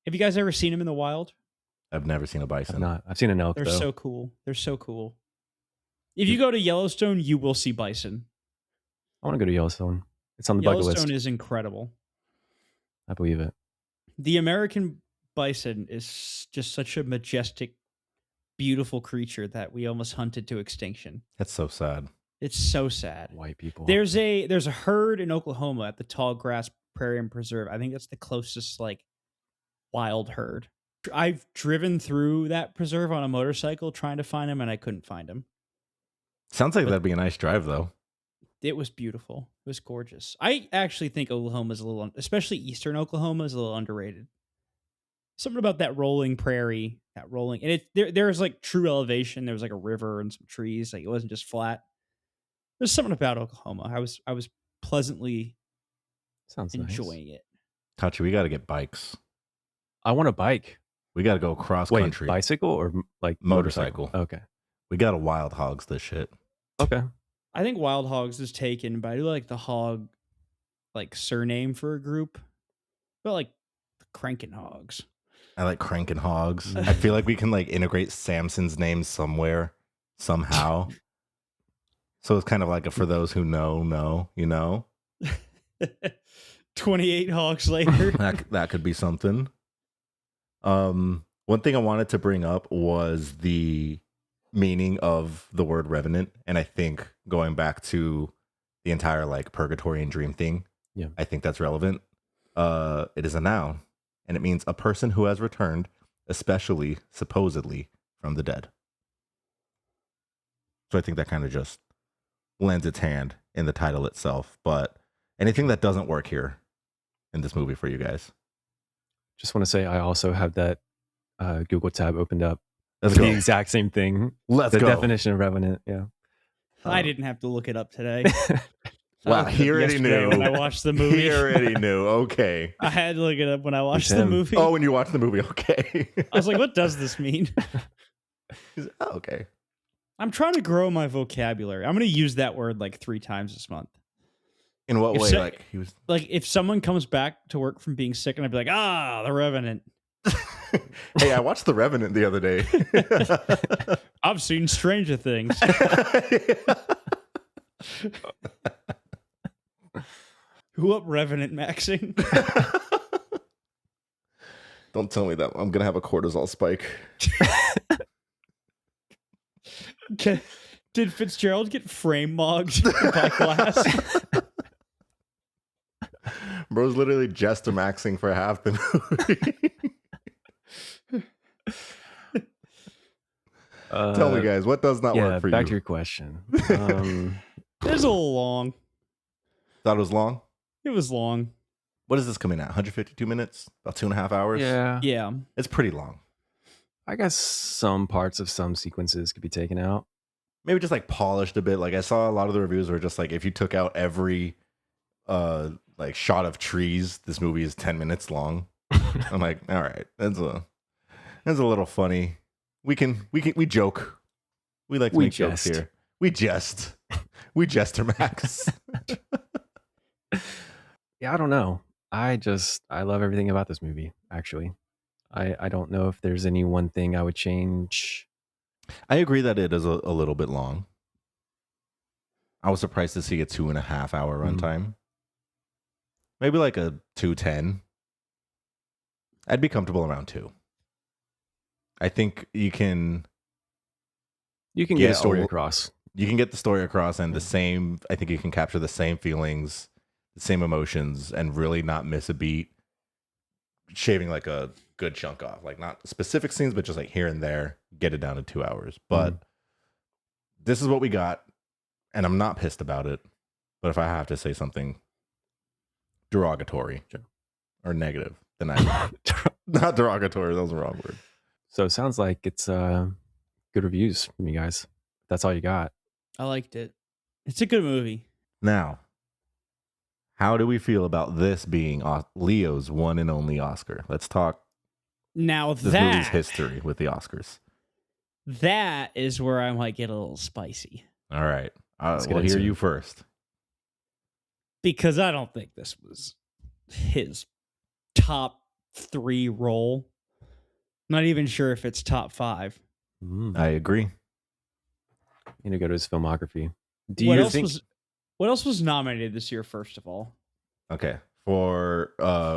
Have you guys ever seen them in the wild? I've never seen a I've bison. not. I've seen an elk They're though. so cool. They're so cool. If you go to Yellowstone, you will see bison. I want to go to Yellowstone. It's on the bucket Yellowstone list. is incredible. I believe it. The American bison is just such a majestic, beautiful creature that we almost hunted to extinction. That's so sad. It's so sad. White people. There's a herd in Oklahoma at the Tall Grass Prairie and Preserve. I think that's the closest like wild herd. I've driven through that preserve on a motorcycle trying to find him, and I couldn't find him. Sounds like that'd be a nice drive, though. It was beautiful. It was gorgeous. I actually think Oklahoma is a little, especially Eastern Oklahoma, is a little underrated. Something about that rolling prairie, and there's like true elevation. There was like a river and some trees. Like it wasn't just flat. There's something about Oklahoma. I was pleasantly Sounds nice. enjoying it. Tachi, we got to get bikes. I want a bike. We got to go cross Wait, country. bicycle or like Motorcycle. Okay. We got to wild hogs this shit. Okay. I think Wild Hogs is taken, but I do like the hog like surname for a group. But like the Crankin' Hogs. I like cranking hogs. I feel like we can like integrate Samson's name somewhere, somehow. So it's kind of like a for those who know, you know? 28 hogs later. That could be something. One thing I wanted to bring up was the meaning of the word revenant, and I think going back to the entire like purgatory and dream thing, Yeah. I think that's relevant. It is a noun, and it means a person who has returned, especially supposedly from the dead. So I think that kind of just lends its hand in the title itself. But anything that doesn't work here in this movie for you guys? Just want to say I also have that Google tab opened up. Let's The go. exact same thing. Let's The go. definition of revenant. Yeah. I didn't have to look it up today. Wow, I looked it he up already yesterday knew. when I watched the movie. He already knew. Okay. I had to look it up when I watched It's the him. movie. Oh, when you watch the movie, okay. I was like, what does this mean? He's, oh, okay. I'm trying to grow my vocabulary. I'm going to use that word like 3 times this month. In what If way? so- Like he was. Like if someone comes back to work from being sick and I'd be like, The Revenant. Hey, I watched The Revenant the other day. I've seen Stranger Things. Who up Revenant maxing? Don't tell me that. I'm gonna have a cortisol spike. Did Fitzgerald get frame mogged by glass? Bro's literally just maxing for half the movie. Tell me, guys, what does not work for back you? to your question. There's was a little long. Thought it was long. It was long. What is this coming at? 152 minutes? About 2.5 hours? Yeah. Yeah. It's pretty long. I guess some parts of some sequences could be taken out. Maybe just like polished a bit. Like I saw a lot of the reviews were just like if you took out every like shot of trees, this movie is 10 minutes long. I'm like, all right, that's a little funny. We joke. We like to make jokes jest. here. We jester Max. Yeah, I don't know. I love everything about this movie, actually. I don't know if there's any one thing I would change. I agree that it is a little bit long. I was surprised to see a 2.5 hour runtime. Maybe like a 2:10. I'd be comfortable around 2. I think you can get a story across. You can get the story across and the same, I think you can capture the same feelings, the same emotions, and really not miss a beat. Shaving like a good chunk off. Like not specific scenes, but just like here and there, get it down to 2 hours. But this is what we got, and I'm not pissed about it. But if I have to say something derogatory or negative, then I not derogatory, that was the wrong word. So it sounds like it's good reviews from you guys. That's all you got. I liked it. It's a good movie. Now, how do we feel about this being Leo's one and only Oscar? Let's talk Now this movie's history with the Oscars. That is where I might get a little spicy. All right. Let's get We'll into hear it. you first. Because I don't think this was his top 3 role. Not even sure if it's top 5. I agree. You know, go to his filmography. What else was nominated this year, first of all? Okay. For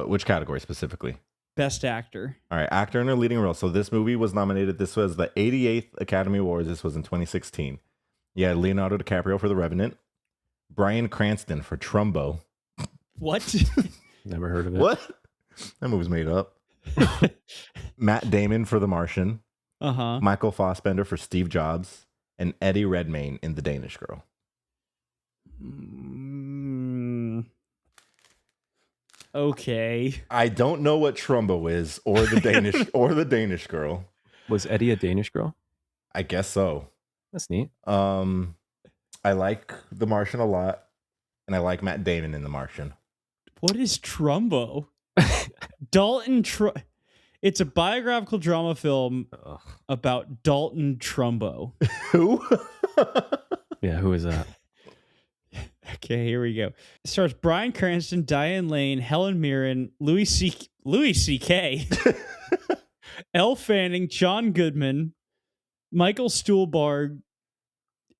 which category specifically? Best actor. All right. Actor in a leading role. So this movie was nominated. This was the 88th Academy Awards. This was in 2016. You had Leonardo DiCaprio for The Revenant. Bryan Cranston for Trumbo. What? Never heard of it. What? That movie's made up. Matt Damon for The Martian. Uh-huh. Michael Fassbender for Steve Jobs. And Eddie Redmayne in The Danish Girl. Okay. I don't know what Trumbo is or the Danish Girl. Was Eddie a Danish girl? I guess so. That's neat. I like The Martian a lot, and I like Matt Damon in The Martian. What is Trumbo? It's a biographical drama film about Dalton Trumbo. Who? Yeah, who is that? Okay, here we go. It stars Bryan Cranston, Diane Lane, Helen Mirren, Louis C.K., Elle Fanning, John Goodman, Michael Stuhlbarg,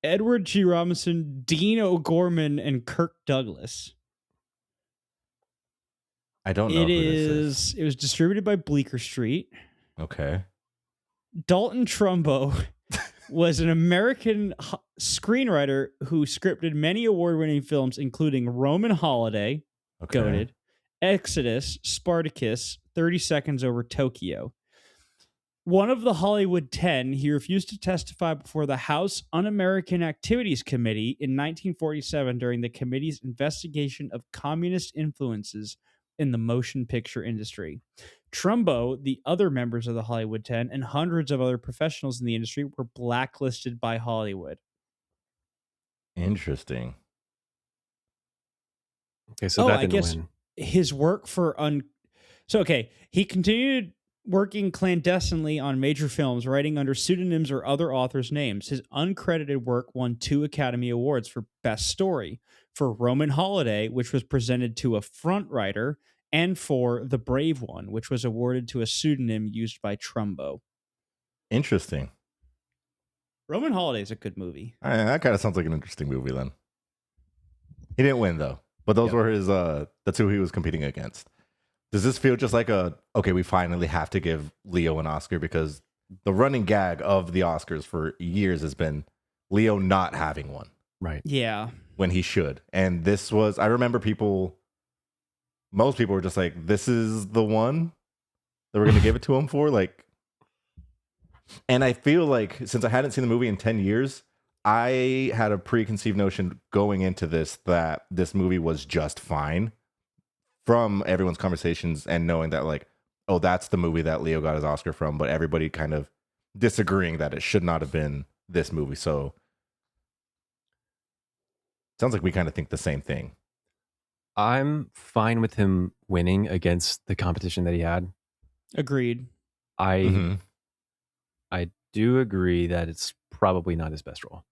Edward G. Robinson, Dean O'Gorman, and Kirk Douglas. I don't know who this is. It was distributed by Bleecker Street. Okay. Dalton Trumbo was an American screenwriter who scripted many award-winning films, including Roman Holiday, goated, Exodus, Spartacus, 30 Seconds Over Tokyo. One of the Hollywood 10, he refused to testify before the House Un-American Activities Committee in 1947 during the committee's investigation of communist influences in the motion picture industry. Trumbo, the other members of the Hollywood 10, and hundreds of other professionals in the industry were blacklisted by Hollywood. Interesting. Okay, so that I didn't guess win. his work for he continued working clandestinely on major films, writing under pseudonyms or other authors' names. His uncredited work won 2 Academy Awards for Best Story, for Roman Holiday, which was presented to a front writer, and for The Brave One, which was awarded to a pseudonym used by Trumbo. Interesting. Roman Holiday is a good movie. That kind of sounds like an interesting movie then. He didn't win though, but those were his, that's who he was competing against. Does this feel just like okay, we finally have to give Leo an Oscar, because the running gag of the Oscars for years has been Leo not having one. Right. Yeah. When he should. And this was, I remember most people were just like, this is the one that we're going to give it to him for. Like, and I feel like since I hadn't seen the movie in 10 years, I had a preconceived notion going into this that this movie was just fine from everyone's conversations and knowing that like, oh, that's the movie that Leo got his Oscar from, but everybody kind of disagreeing that it should not have been this movie. So sounds like we kind of think the same thing. I'm fine with him winning against the competition that he had. Agreed. I Mhm. I do agree that it's probably not his best role.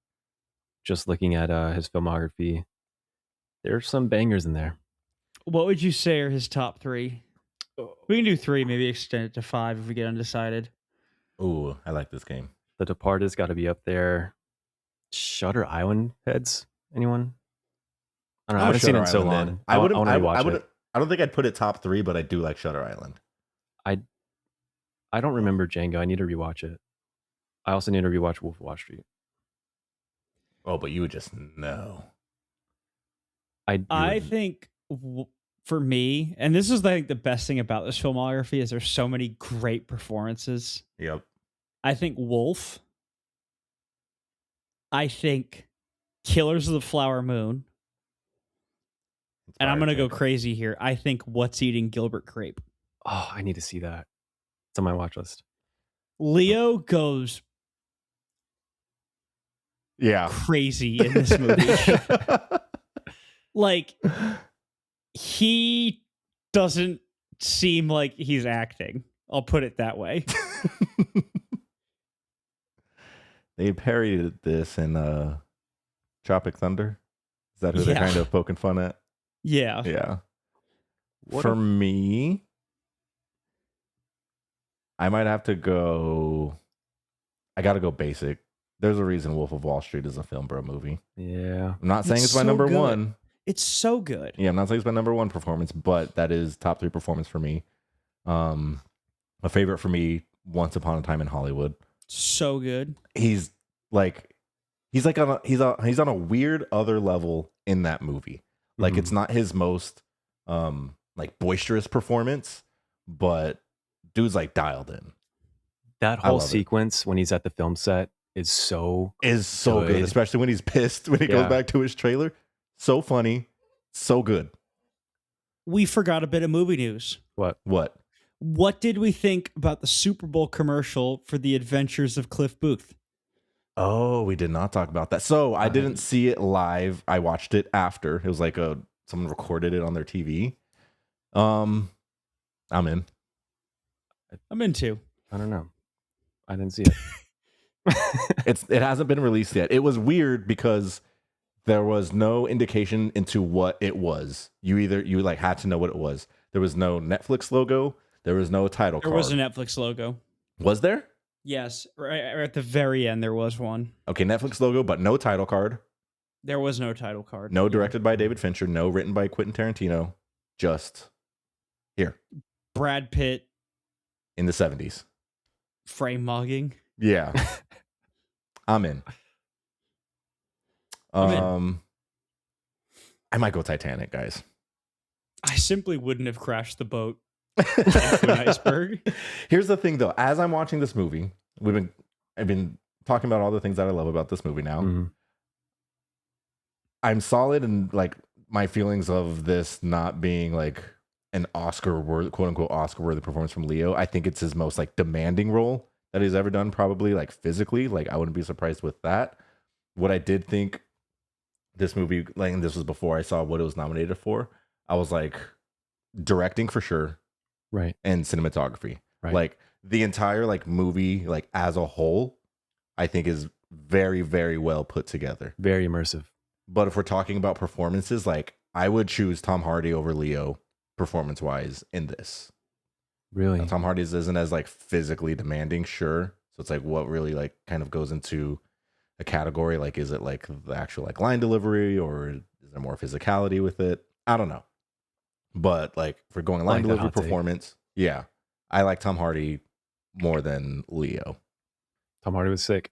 Just looking at his filmography, there's some bangers in there. What would you say are his top three? We can do three, maybe extend it to five if we get undecided. Ooh, I like this game. The Departed's got to be up there. Shutter Island heads? Anyone? I don't know. I haven't seen it in so long. I want wouldn't. to I rewatch wouldn't. it. I don't think I'd put it top 3, but I do like Shutter Island. I don't remember Django. I need to rewatch it. I also need to rewatch Wolf of Wall Street. Oh, but you would just know. I think for me, and this is I think the best thing about this filmography is there's so many great performances. Yep. I think Wolf. I think Killers of the Flower Moon. And I'm going to go crazy here. I think What's Eating Gilbert Grape. Oh, I need to see that. It's on my watch list. Leo goes crazy in this movie. Like, he doesn't seem like he's acting. I'll put it that way. They parodied this in Tropic Thunder. Is that who they're kind of poking fun at? Yeah. Yeah. For me, I might have to go. I got to go basic. There's a reason Wolf of Wall Street is a film bro movie. Yeah. I'm not saying it's my number one. It's so good. Yeah, I'm not saying it's my number one performance, but that is top 3 performance for me. A favorite for me, Once Upon a Time in Hollywood. So good. He's on a weird other level in that movie. Like it's not his most like boisterous performance, but dude's like dialed in. That whole sequence when he's at the film set is so good, especially when he's pissed when he goes back to his trailer. So funny, so good. We forgot a bit of movie news. What did we think about the Super Bowl commercial for The Adventures of Cliff Booth? Oh, we did not talk about that. So I didn't see it live. I watched it after. It was like someone recorded it on their TV. I'm in. I'm in too. I don't know. I didn't see it. It hasn't been released yet. It was weird because there was no indication into what it was. You like had to know what it was. There was no Netflix logo. There was no title card. There was a Netflix logo. Was there? Yes. Right at the very end, there was one. Okay, Netflix logo, but no title card. There was no title card. No directed by David Fincher. No written by Quentin Tarantino. Just here. Brad Pitt. In the 70s. Frame mugging. Yeah. I'm in. I might go Titanic, guys. I simply wouldn't have crashed the boat into an iceberg. Here's the thing, though. As I'm watching this movie, I've been talking about all the things that I love about this movie now. Mm-hmm. I'm solid in like my feelings of this not being like an Oscar worthy, quote unquote Oscar worthy performance from Leo. I think it's his most like demanding role that he's ever done, probably like physically. Like I wouldn't be surprised with that. What I did think this movie, like, and this was before I saw what it was nominated for, I was like, directing for sure, right, and cinematography, right. Like the entire like movie, like as a whole, I think is very, very well put together, very immersive. But if we're talking about performances, like I would choose Tom Hardy over Leo performance wise in this. Really, now, Tom Hardy's isn't as like physically demanding, sure. So it's like what really like kind of goes into a category, like is it like the actual like line delivery or is there more physicality with it? I don't know. But like if we're going line delivery performance, yeah, I like Tom Hardy more than Leo. Tom Hardy was sick.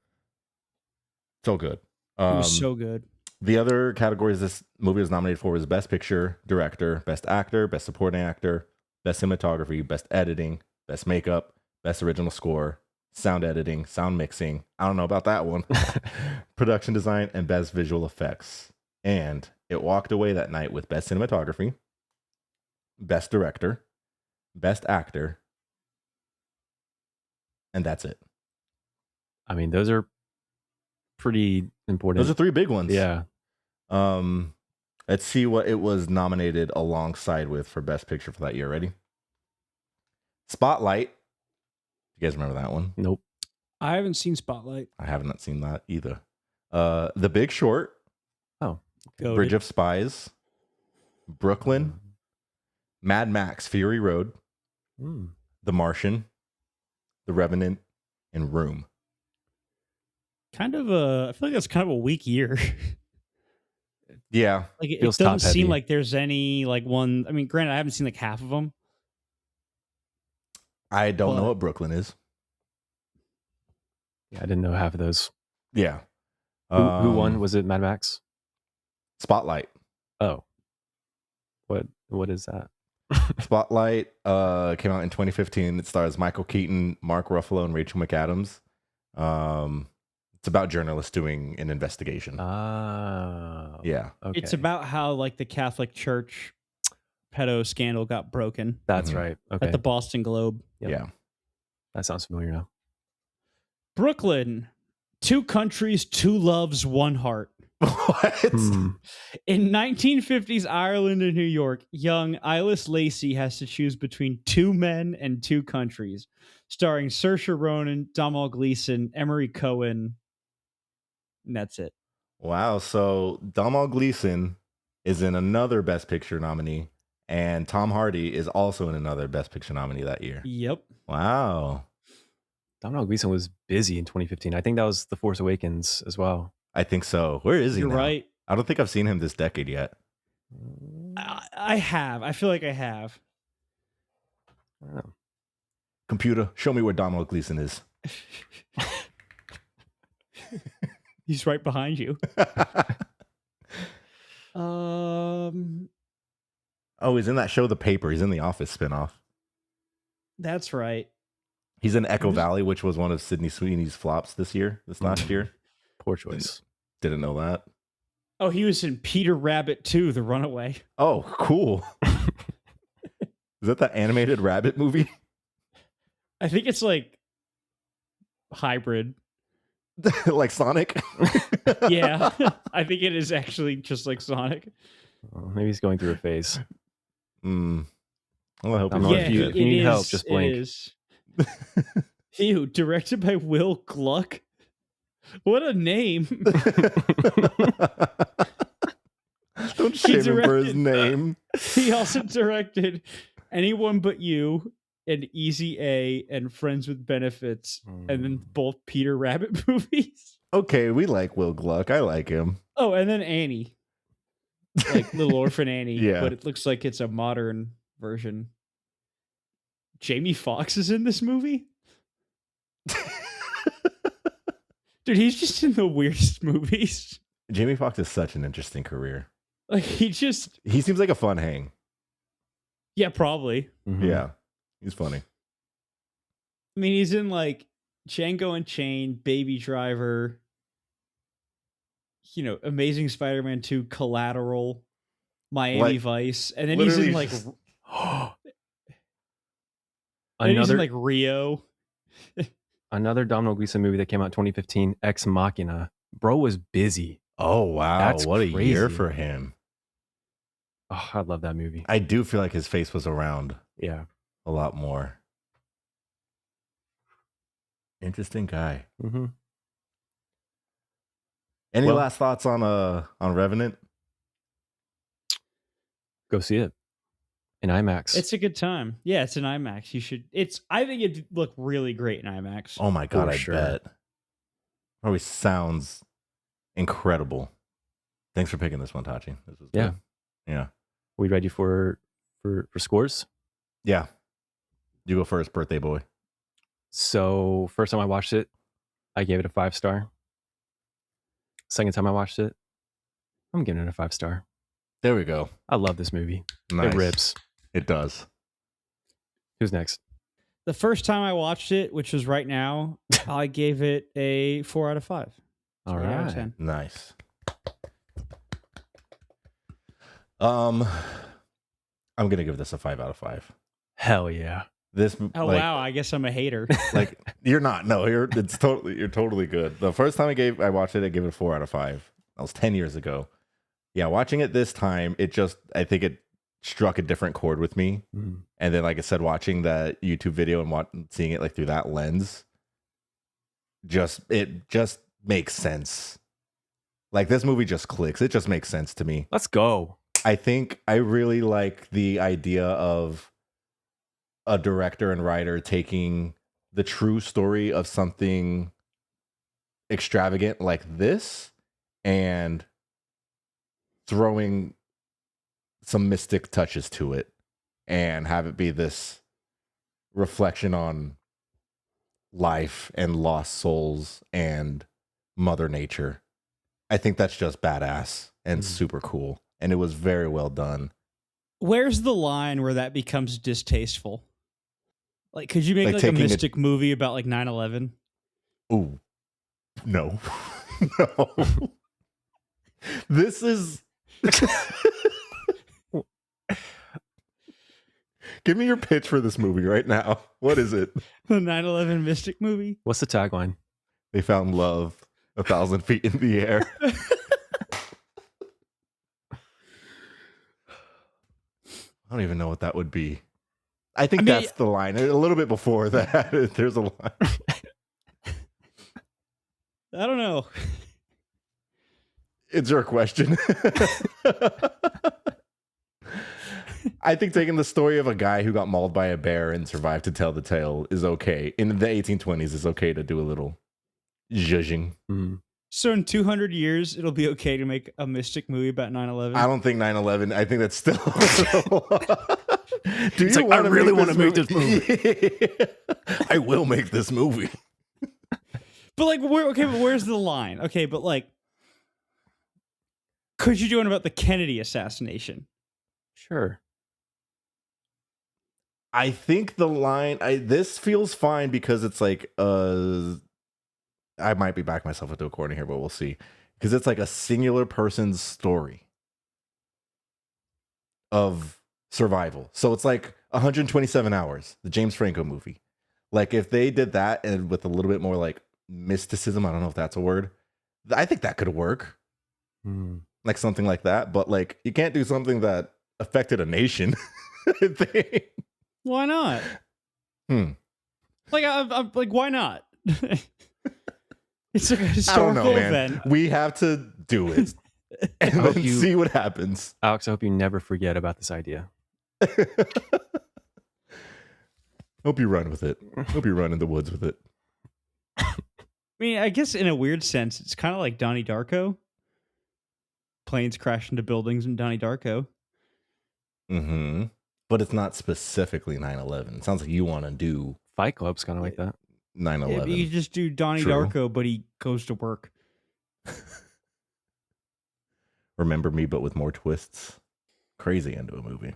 So good. He was so good. The other categories this movie was nominated for was Best Picture, Director, Best Actor, Best Supporting Actor, Best Cinematography, Best Editing, Best Makeup, Best Original Score, sound editing, sound mixing. I don't know about that one. Production design, and best visual effects. And it walked away that night with best cinematography, best director, best actor, and that's it. I mean, those are pretty important. Those are 3 big ones. Yeah. Let's see what it was nominated alongside with for best picture for that year. Ready? Spotlight. You guys remember that one? Nope. I haven't seen Spotlight. I have not seen that either. The Big Short, Oh. Bridge of Spies, Brooklyn, Mad Max Fury Road, Mm. The Martian, The Revenant, and Room. I feel like that's kind of a weak year. Yeah. Like it Feels doesn't top-heavy. seem like there's any like one. I mean, granted, I haven't seen like half of them. I don't know But- what Brooklyn is. Yeah, I didn't know half of those. Yeah. Who won? Was it Mad Max? Spotlight. Oh. What is that? Spotlight came out in 2015. It stars Michael Keaton, Mark Ruffalo, and Rachel McAdams. It's about journalists doing an investigation. Ah. Yeah. Okay. It's about how like the Catholic Church pedo scandal got broken That's Mhm. right. Okay. at the Boston Globe. Yep. Yeah. That sounds familiar now. Brooklyn, 2 countries, 2 loves, 1 heart. What? Hmm. In 1950s Ireland and New York, young Ilis Lacey has to choose between 2 men and 2 countries, starring Saoirse Ronan, Domhnall Gleeson, Emery Cohen. And that's it. Wow. So Domhnall Gleeson is in another Best Picture nominee, and Tom Hardy is also in another Best Picture nominee that year. Yep. Wow. Domhnall Gleeson was busy in 2015. I think that was The Force Awakens as well. I think so. Where is he You're now? right. I don't think I've seen him this decade yet. I have. I feel like I have. I don't know. Computer, show me where Domhnall Gleeson is. He's right behind you. Um, Oh, he's in that show, The Paper. He's in the Office spinoff. that's right. He's in Echo Who's- Valley, which was one of Sydney Sweeney's flops this last year. Poor choice. Didn't know that. Oh, he was in Peter Rabbit 2, The Runaway. Oh, cool. Is that the animated rabbit movie? I think it's like hybrid. Like Sonic? Yeah, I think it is actually just like Sonic. Well, maybe he's going through a phase. Well, I hope I'm he's not- Yeah, if you- good. if you need help, just it blink. is. Ew, directed by Will Gluck. What a name. Don't shame him for his directed- name. He also directed Anyone But You and Easy A and Friends with Benefits, and then both Peter Rabbit movies. Okay, we like Will Gluck. I like him. Oh, and then Annie. Like Little Orphan Annie, Yeah. but it looks like it's a modern version. Jamie Foxx is in this movie? Dude, he's just in the weirdest movies. Jamie Foxx has such an interesting career. Like he just He seems like a fun hang. yeah, probably. Mhm. Yeah, he's funny. I mean, he's in like Django Unchained, Baby Driver, Amazing Spider-Man 2, Collateral, Miami Like, Vice, and then he's in literally like just- then he's in Another like Rio. another Domhnall Gleeson movie that came out in 2015, Ex Machina. Bro was busy. Oh wow, That's what a year crazy. for him. Oh, I love that movie. I do feel like his face was around Yeah. a lot more. Interesting guy. Mm-hmm. Any Well- last thoughts on Revenant? Go see it in IMAX. It's a good time. Yeah, it's an IMAX. You should. I think it'd look really great in IMAX. Oh my god, For I sure. bet. Probably sounds incredible. Thanks for picking this one, Tachi. This was Yeah. good. Yeah. we ready for scores? Yeah. You go first, birthday boy. So first time I watched it, I gave it a 5-star. Second time I watched it, I'm giving it a 5-star. There we go. I love this movie. Nice. It rips. It does. Who's next? The first time I watched it, which was right now, I gave it a 4 out of 5. All 8 out of right. 10. Nice. I'm gonna give this a 5 out of 5. Hell yeah. This Oh wow, I guess I'm a hater. like you're not. No, you're totally good. The first time I watched it, I gave it a 4 out of 5. That was 10 years ago. Yeah, watching it this time, I think it struck a different chord with me. Mm. And then, like I said, watching that YouTube video and seeing it like through that lens, it just makes sense. Like this movie just clicks. It just makes sense to me. Let's go. I think I really like the idea of a director and writer taking the true story of something extravagant like this and throwing some mystic touches to it and have it be this reflection on life and lost souls and Mother Nature. I think that's just badass and super cool. And it was very well done. Where's the line where that becomes distasteful? Like, could you make like a taking mystic movie about like 9/11? Ooh, no. No. This is... Give me your pitch for this movie right now. What is it? The 9/11 mystic movie? What's the tagline? They found love 1,000 feet in the air. I don't even know what that would be. I think that's the line. A little bit before that, there's a line. I don't know. It's your question. I think taking the story of a guy who got mauled by a bear and survived to tell the tale is okay. In the 1820s, it's okay to do a little zhuzhing. Mm. So in 200 years, it'll be okay to make a mystic movie about 9/11? I don't think 9/11. I think that's still... Do It's you like, I really want to make this this movie. I will make this movie. But like, but where's the line? Okay, but like, could you do one about the Kennedy assassination? Sure. I think the line... this feels fine because it's like... I might be backing myself into a corner here, but we'll see. Because it's like a singular person's story of survival. So it's like 127 Hours, the James Franco movie. Like if they did that and with a little bit more like mysticism, I don't know if that's a word, I think that could work. Like something like that. But like you can't do something that affected a nation. I think. Why not? Like, I'm like, why not? It's like a historical event. We have to do it and then see what happens. Alex, I hope you never forget about this idea. Hope you run with it. Hope you run in the woods with it. I mean, I guess in a weird sense, it's kind of like Donnie Darko. Planes crash into buildings in Donnie Darko. Mm-hmm. But it's not specifically 9/11. It sounds like you want to do Fight Club's kind of like that. 9/11. Yeah, you just do Donnie Darko, but he goes to work. Remember Me, but with more twists. Crazy into a movie.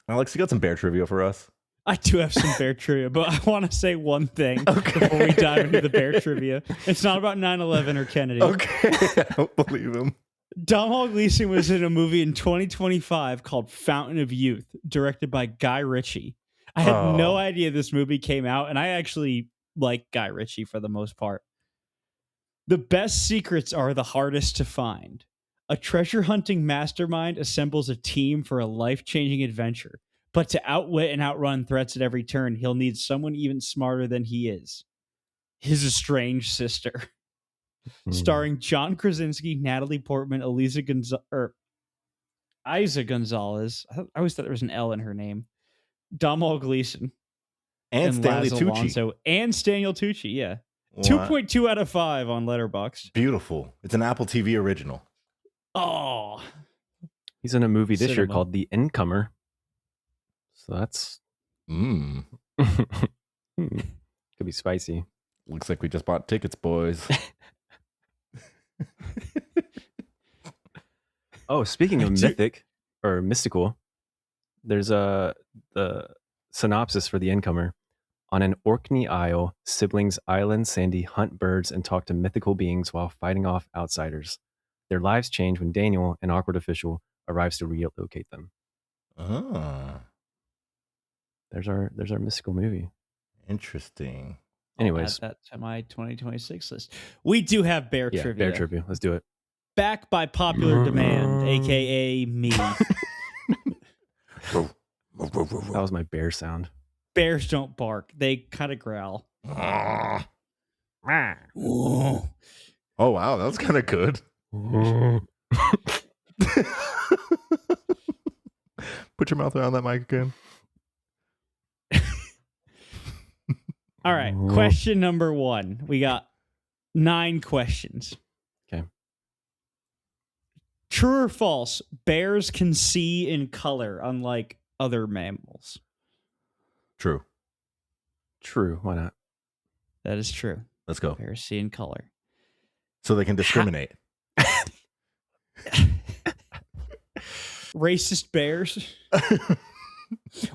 Alex, you got some bear trivia for us? I do have some bear trivia, but I want to say one thing before we dive into the bear trivia. It's not about 9/11 or Kennedy. Okay, I don't believe him. Domhnall Gleeson was in a movie in 2025 called Fountain of Youth, directed by Guy Ritchie. I had no idea this movie came out, and I actually like Guy Ritchie for the most part. The best secrets are the hardest to find. A treasure hunting mastermind assembles a team for a life-changing adventure, but to outwit and outrun threats at every turn, he'll need someone even smarter than he is. His estranged sister. Starring John Krasinski, Natalie Portman, Isa Gonzalez. I always thought there was an L in her name. Domhnall Gleeson. And Stanley Laz Tucci. Alonso, and Stanley Tucci, yeah. What? 2.2 out of 5 on Letterboxd. Beautiful. It's an Apple TV original. Oh. He's in a movie this year Cinema. called The Incomer. So that's... Could be spicy. Looks like we just bought tickets, boys. Oh, speaking of mythic or mystical, there's the synopsis for the incomer. On an Orkney Isle, siblings Isla and Sandy hunt birds and talk to mythical beings while fighting off outsiders. Their lives change when Daniel, an awkward official, arrives to relocate them. Oh, There's our mystical movie. interesting. Anyways, I'll add that to my 2026 list. We do have bear yeah, trivia. bear trivia. Let's do it. Back by popular demand, aka me. That was my bear sound. Bears don't bark; they kind of growl. Oh, Ooh. wow. That was kind of good. Put your mouth around that mic again. All right, question number 1. We got 9 questions. Okay. True or false? Bears can see in color, unlike other mammals. True. True. Why not? That is true. Let's go. Bears see in color. So they can discriminate. Racist bears.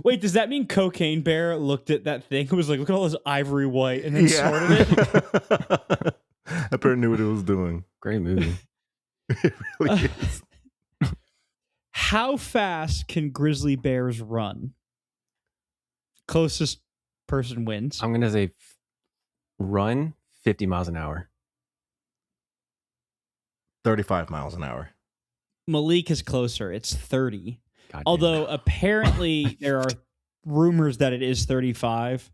Wait, does that mean Cocaine Bear looked at that thing and was like, look at all this ivory white, and then snorted it? That bear knew what it was doing. Great movie. It really is. How fast can grizzly bears run? Closest person wins. I'm gonna say run 50 miles an hour. 35 miles an hour. Malik is closer. It's 30. God damn Although it. apparently there are rumors that it is 35,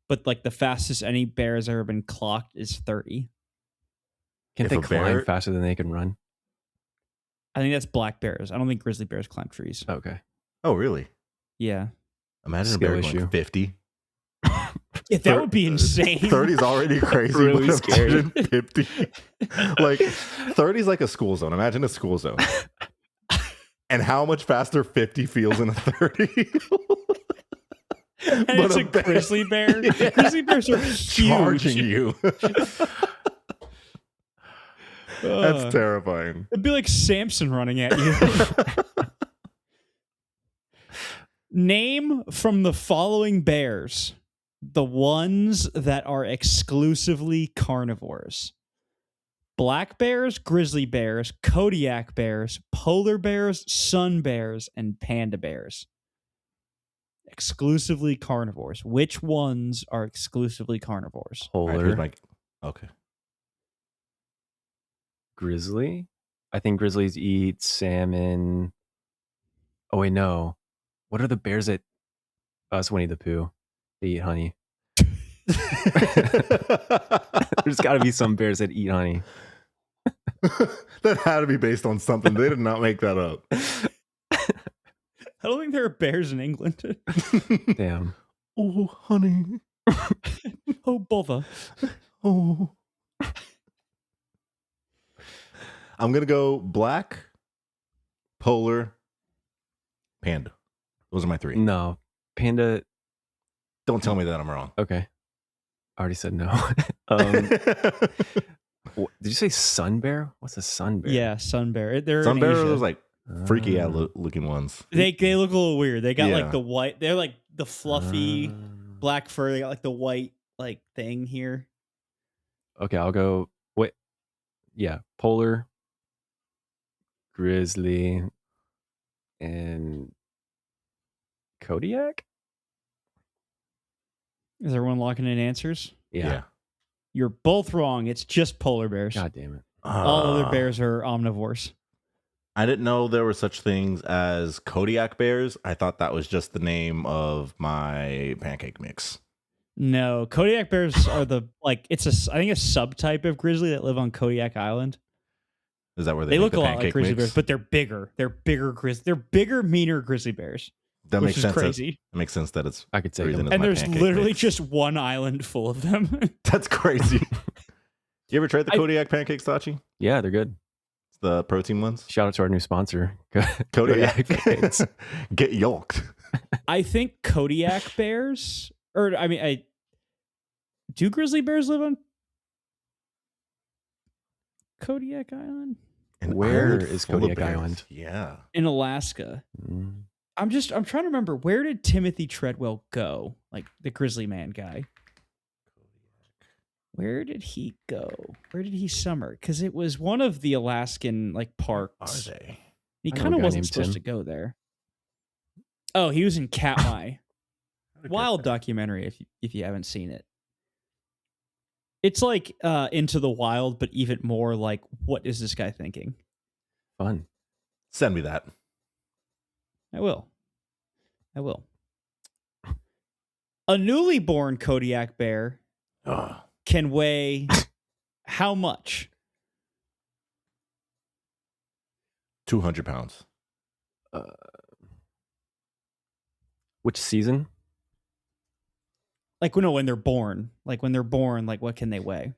but like the fastest any bear has ever been clocked is 30. Can't if they a climb bear- faster than they can run? I think that's black bears. I don't think grizzly bears climb trees. Okay. Oh, really? Yeah. Imagine Skill a bear issue. going 50. Yeah, that would be insane. 30 is already crazy. Really but scary. imagine 50. Like 30 is like a school zone. Imagine a school zone. And how much faster 50 feels in a 30. And But it's a a bear- grizzly bear. Yeah. Grizzly bears are huge. Charging you. That's Ugh. terrifying. It'd be like Samson running at you. Name from the following bears the ones that are exclusively carnivores: black bears, grizzly bears, Kodiak bears, polar bears, sun bears, and panda bears. Exclusively carnivores. Which ones are exclusively carnivores? All right, Polar, here's my- okay. grizzly. I think grizzlies eat salmon. Oh wait, no. What are the bears that? Oh, it's Winnie the Pooh. They eat honey. There's got to be some bears that eat honey. That had to be based on something. They did not make that up. I don't think there are bears in England. Damn. Oh, honey. Oh, bother. Oh. I'm going to go black, polar, panda. Those are my 3. No, panda. Don't tell me that I'm wrong. Okay, I already said no. Did you say sun bear? What's a sun bear? Yeah, sun bear. They're Some in bears are Asia. those like freaky Ah. looking ones. They look a little weird. They got Yeah. like the white. They're like the fluffy Ah. black fur. They got like the white like thing here. Okay, I'll go. Wait, yeah, polar, grizzly, and Kodiak. Is everyone locking in answers? Yeah. You're both wrong. It's just polar bears. God damn it. All other bears are omnivores. I didn't know there were such things as Kodiak bears. I thought that was just the name of my pancake mix. No, Kodiak bears are the like. It's I think a subtype of grizzly that live on Kodiak Island. Is that where They make look the a lot like pancake grizzly mix? bears, but they're bigger. They're bigger grizzly. They're bigger, meaner grizzly bears. That which makes is sense. crazy. It makes sense that it's I could the say reason them. it's And my there's pancake literally mix. just one island full of them. That's crazy. You ever tried the Kodiak pancakes, Tachi? Yeah, they're good. The protein ones? Shout out to our new sponsor, Kodiak. pancakes. Get yolked. I think Kodiak bears, or I mean, do grizzly bears live on Kodiak Island An Where island is full of Kodiak bears. Island? Yeah. in Alaska? Mm. I'm trying to remember, where did Timothy Treadwell go? Like the Grizzly Man guy. Where did he go? Where did he summer? Because it was one of the Alaskan like parks. Are they? He I know kind a of guy wasn't named supposed Tim. to go there. Oh, he was in Katmai. How'd it get Wild there? documentary if you haven't seen it. It's like Into the Wild, but even more like, what is this guy thinking? Fun. Send me that. I will. A newly born Kodiak bear Ugh. can weigh how much? 200 pounds. Which season? Like, no, when they're born. Like, when they're born, like, what can they weigh?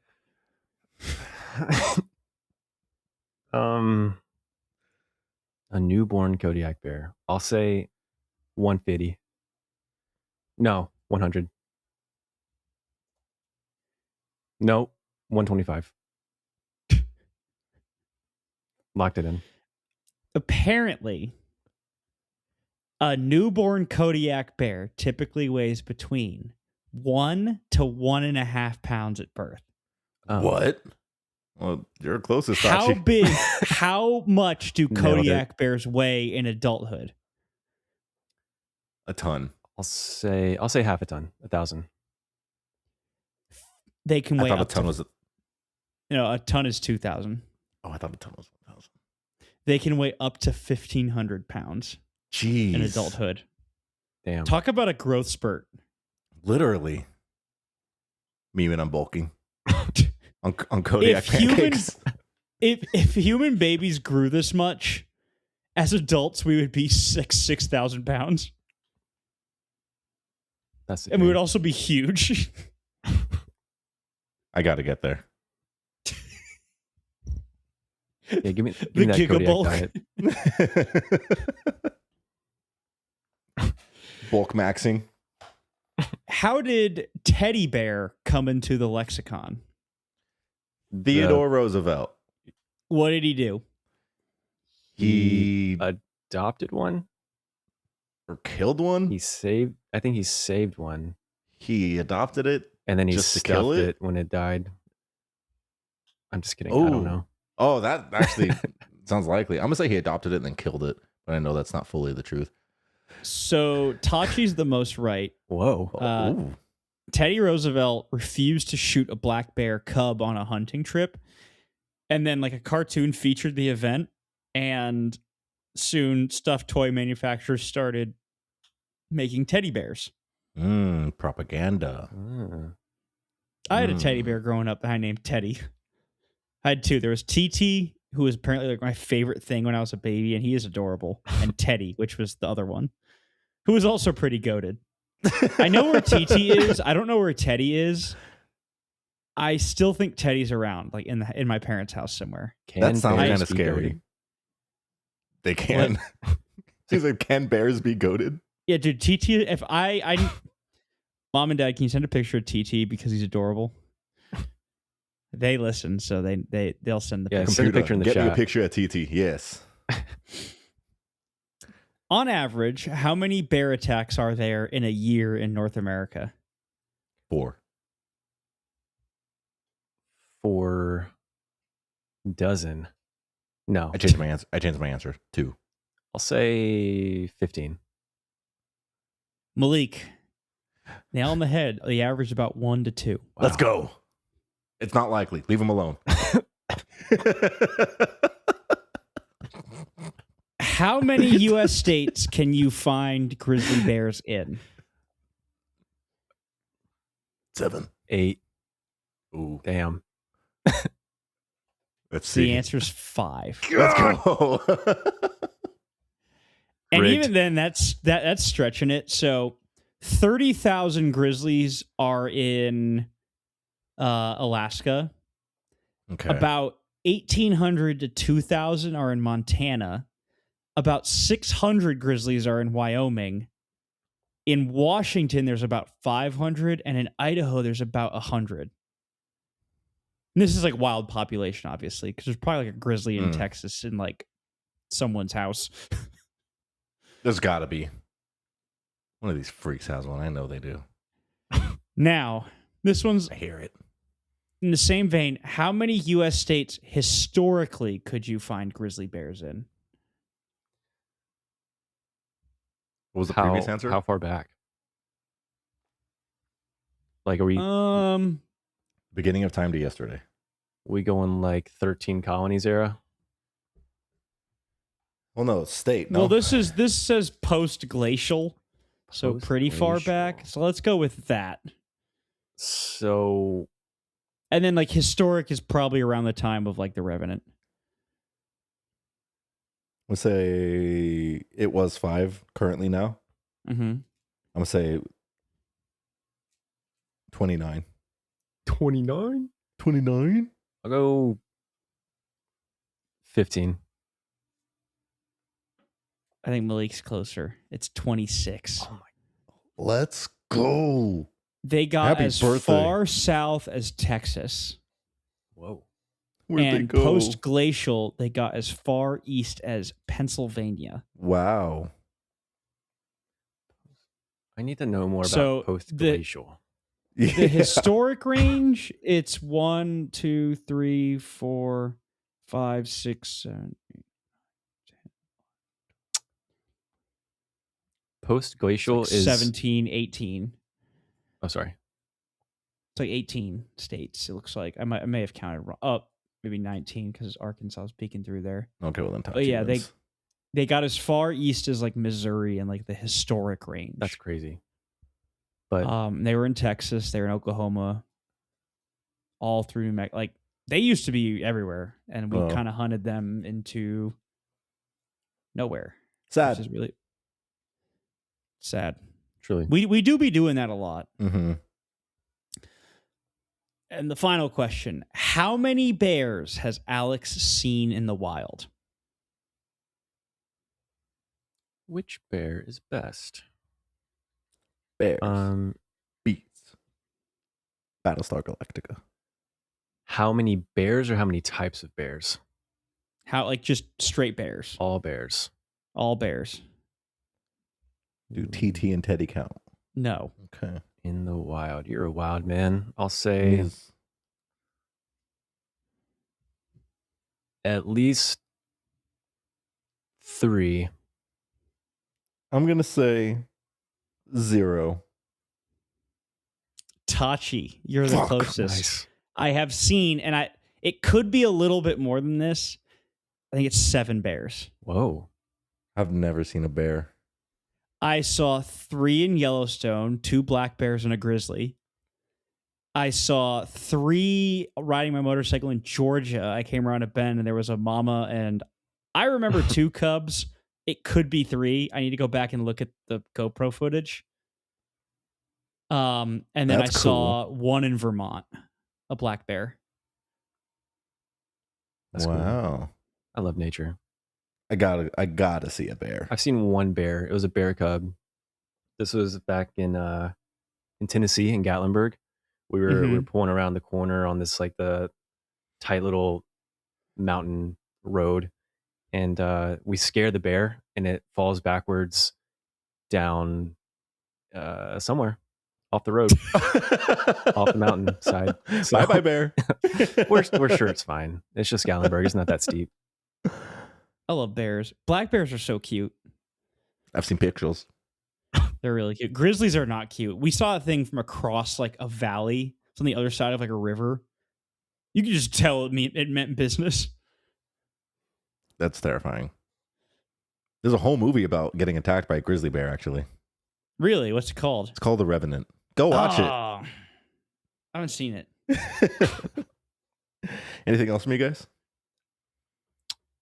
A newborn Kodiak bear. I'll say 150. No, 100. No, 125. Locked it in. Apparently, a newborn Kodiak bear typically weighs between 1 to 1.5 pounds at birth. What? Well, you're closest, How Tachi. big, how much do Nailed Kodiak bears weigh in adulthood? A ton. I'll say half a ton, 1,000. They can I weigh thought a up ton to, was. a ton is 2,000. Oh, I thought a ton was 1,000. They can weigh up to 1,500 pounds Jeez. in adulthood. Damn. Talk about a growth spurt. Literally. Me when I'm bulking. on Kodiak pancakes. If human babies grew this much, as adults we would be 6,000 pounds, That's the and we would dream. also be huge. I got to get there. Yeah, give me The that Kodiak gigabulk. diet. Bulk maxing. How did teddy bear come into the lexicon? Theodore Roosevelt. What did he do? He Adopted one. or killed one. I think he saved one, He adopted it. and then he Just to kill stuffed it? it when it died. I'm just kidding. I don't know. Oh, that actually sounds likely. I'm gonna say he adopted it and then killed it, but I know that's not fully the truth. So Tachi's the most right. Whoa. Ooh. Teddy Roosevelt refused to shoot a black bear cub on a hunting trip. And then like a cartoon featured the event, and soon stuffed toy manufacturers started making teddy bears. Propaganda. I had a teddy bear growing up that I named Teddy. I had two. There was TT, who was apparently like my favorite thing when I was a baby, and he is adorable. And Teddy, which was the other one, who was also pretty goated. I know where TT is. I don't know where Teddy is. I still think Teddy's around, like in my parents' house somewhere. That sounds bears kind of be scary. goated? They can. He's like, can bears be goated? Yeah, dude, TT. If I Mom and Dad, can you send a picture of TT because he's adorable? They listen, so they'll send the Yeah, picture. send a picture in the Get me a chat. picture of TT. Yes. On average, how many bear attacks are there in a year in North America? 4. 4 dozen. No. I changed my answer. 2. I'll say 15. Malik, nail on the head. The average is about 1 to 2. Let's go. It's not likely. Leave him alone. How many U.S. states can you find grizzly bears in? 7. 8. Ooh. Damn. Let's see. The answer's 5. Let's go. And Rigged. even then, that's stretching it. So 30,000 grizzlies are in Alaska. Okay. About 1,800 to 2,000 are in Montana. About 600 grizzlies are in Wyoming. In Washington, there's about 500, and in Idaho, there's about 100. And this is like wild population, obviously, because there's probably like a grizzly in Texas in like someone's house. There's got to be. One of these freaks has one. I know they do. Now, this one's I hear it. in the same vein. How many U.S. states historically could you find grizzly bears in? What was the previous answer? How far back? Like, are Beginning of time to yesterday. we going like 13 colonies era? Well, no, state. No. Well, this says post glacial, so pretty far back. Post-glacial. So let's go with that. So And then like historic is probably around the time of like The Revenant. Let's say it was 5 currently now. Mm-hmm. I'm going to say 29. 29? 29? I'll go 15. I think Malik's closer. It's 26. Oh my! Let's go. They got Happy as birthday. far south as Texas. Whoa! Where'd they And go? post glacial, they got as far east as Pennsylvania. Wow. I need to know more So about post glacial. The historic range, it's 1, 2, 3, 4, 5, 6, 7. Post glacial Like is 17, 18. Oh, sorry. It's like 18 states, it looks like. I may have counted wrong. Oh, maybe 19 because Arkansas is peeking through there. Okay, well then Tachi But yeah, wins. they got as far east as like Missouri and like the historic range. That's crazy. But They were in Texas, they were in Oklahoma, all through New Mexico. Like they used to be everywhere, and we Oh. kind of hunted them into nowhere. Sad. Which is really sad. truly, We do be doing that a lot. Mm-hmm. And the final question: how many bears has Alex seen in the wild? which bear is best? Bears. Beats. Battlestar Galactica. How many bears or how many types of bears? How, like, just straight bears? All bears. All bears? Do TT and Teddy count? No. Okay. In the wild. You're a wild man. I'll say Yes. at least 3. I'm going to say 0. Tachi, you're the Fuck, closest. Nice. I have seen, and it could be a little bit more than this. I think it's 7 bears. Whoa. I've never seen a bear. I saw 3 in Yellowstone, 2 black bears and a grizzly. I saw 3 riding my motorcycle in Georgia. I came around a bend and there was a mama, and I remember 2 cubs. It could be 3. I need to go back and look at the GoPro footage. And then That's I saw 1 in Vermont, a black bear. That's cool. Wow. I love nature. I gotta see a bear. I've seen one bear. It was a bear cub. This was back in Tennessee in Gatlinburg. We were pulling around the corner on this like the tight little mountain road, and we scare the bear, and it falls backwards down somewhere off the road, off the mountain side. So Bye bye bear. we're sure it's fine. It's just Gatlinburg. It's not that steep. I love bears. Black bears are so cute. I've seen pictures. They're really cute. Grizzlies are not cute. We saw a thing from across like a valley. It's on the other side of like a river. You could just tell it meant business. That's terrifying. There's a whole movie about getting attacked by a grizzly bear, actually. Really? What's it called? It's called The Revenant. Go watch I haven't seen it. it. Anything else from you guys?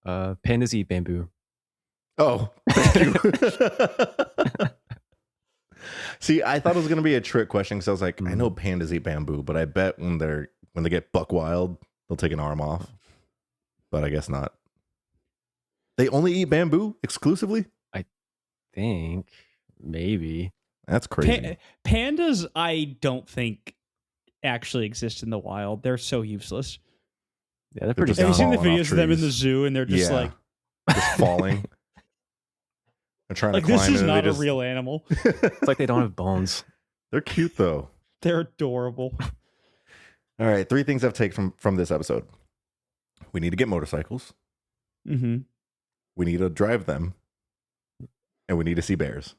Pandas eat bamboo. Oh, thank you. See, I thought it was going to be a trick question because I was like, I know pandas eat bamboo, but I bet when they get buck wild, they'll take an arm off. But I guess not. They only eat bamboo exclusively? Think maybe. That's crazy. Pandas, I don't think actually exist in the wild. They're so useless. Yeah, they're pretty just Have you dumb. seen the falling off videos of them in the trees. zoo and they're just like, just falling. They're trying Like to climb this is and not they a just... real animal. It's like they don't have bones. They're cute though. They're adorable. All right, 3 things I've taken from this episode. We need to get motorcycles. Mm-hmm. We need to drive them. And we need to see bears.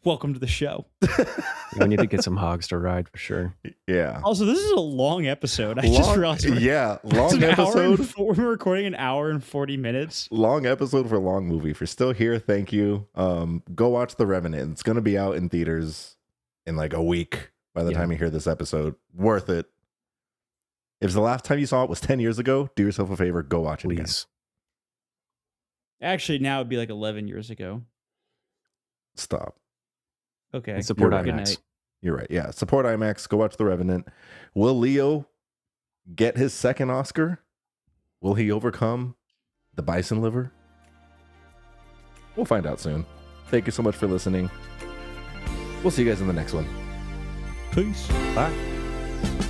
Welcome to the show. We need to get some hogs to ride for sure. Yeah. Also, this is a long episode. I just realized. Yeah, It's long an episode. We're recording an hour and 40 minutes. Long episode for a long movie. If you're still here, thank you. Go watch The Revenant. It's going to be out in theaters in like a week by the time you hear this episode. Worth it. If the last time you saw it was 10 years ago, do yourself a favor, go watch it again. Please. Actually, now it'd be like 11 years ago. Stop. Okay. And support You're right. Good IMAX. night. You're right. Yeah. Support IMAX. Go watch The Revenant. Will Leo get his second Oscar? Will he overcome the bison liver? We'll find out soon. Thank you so much for listening. We'll see you guys in the next one. Peace. Bye.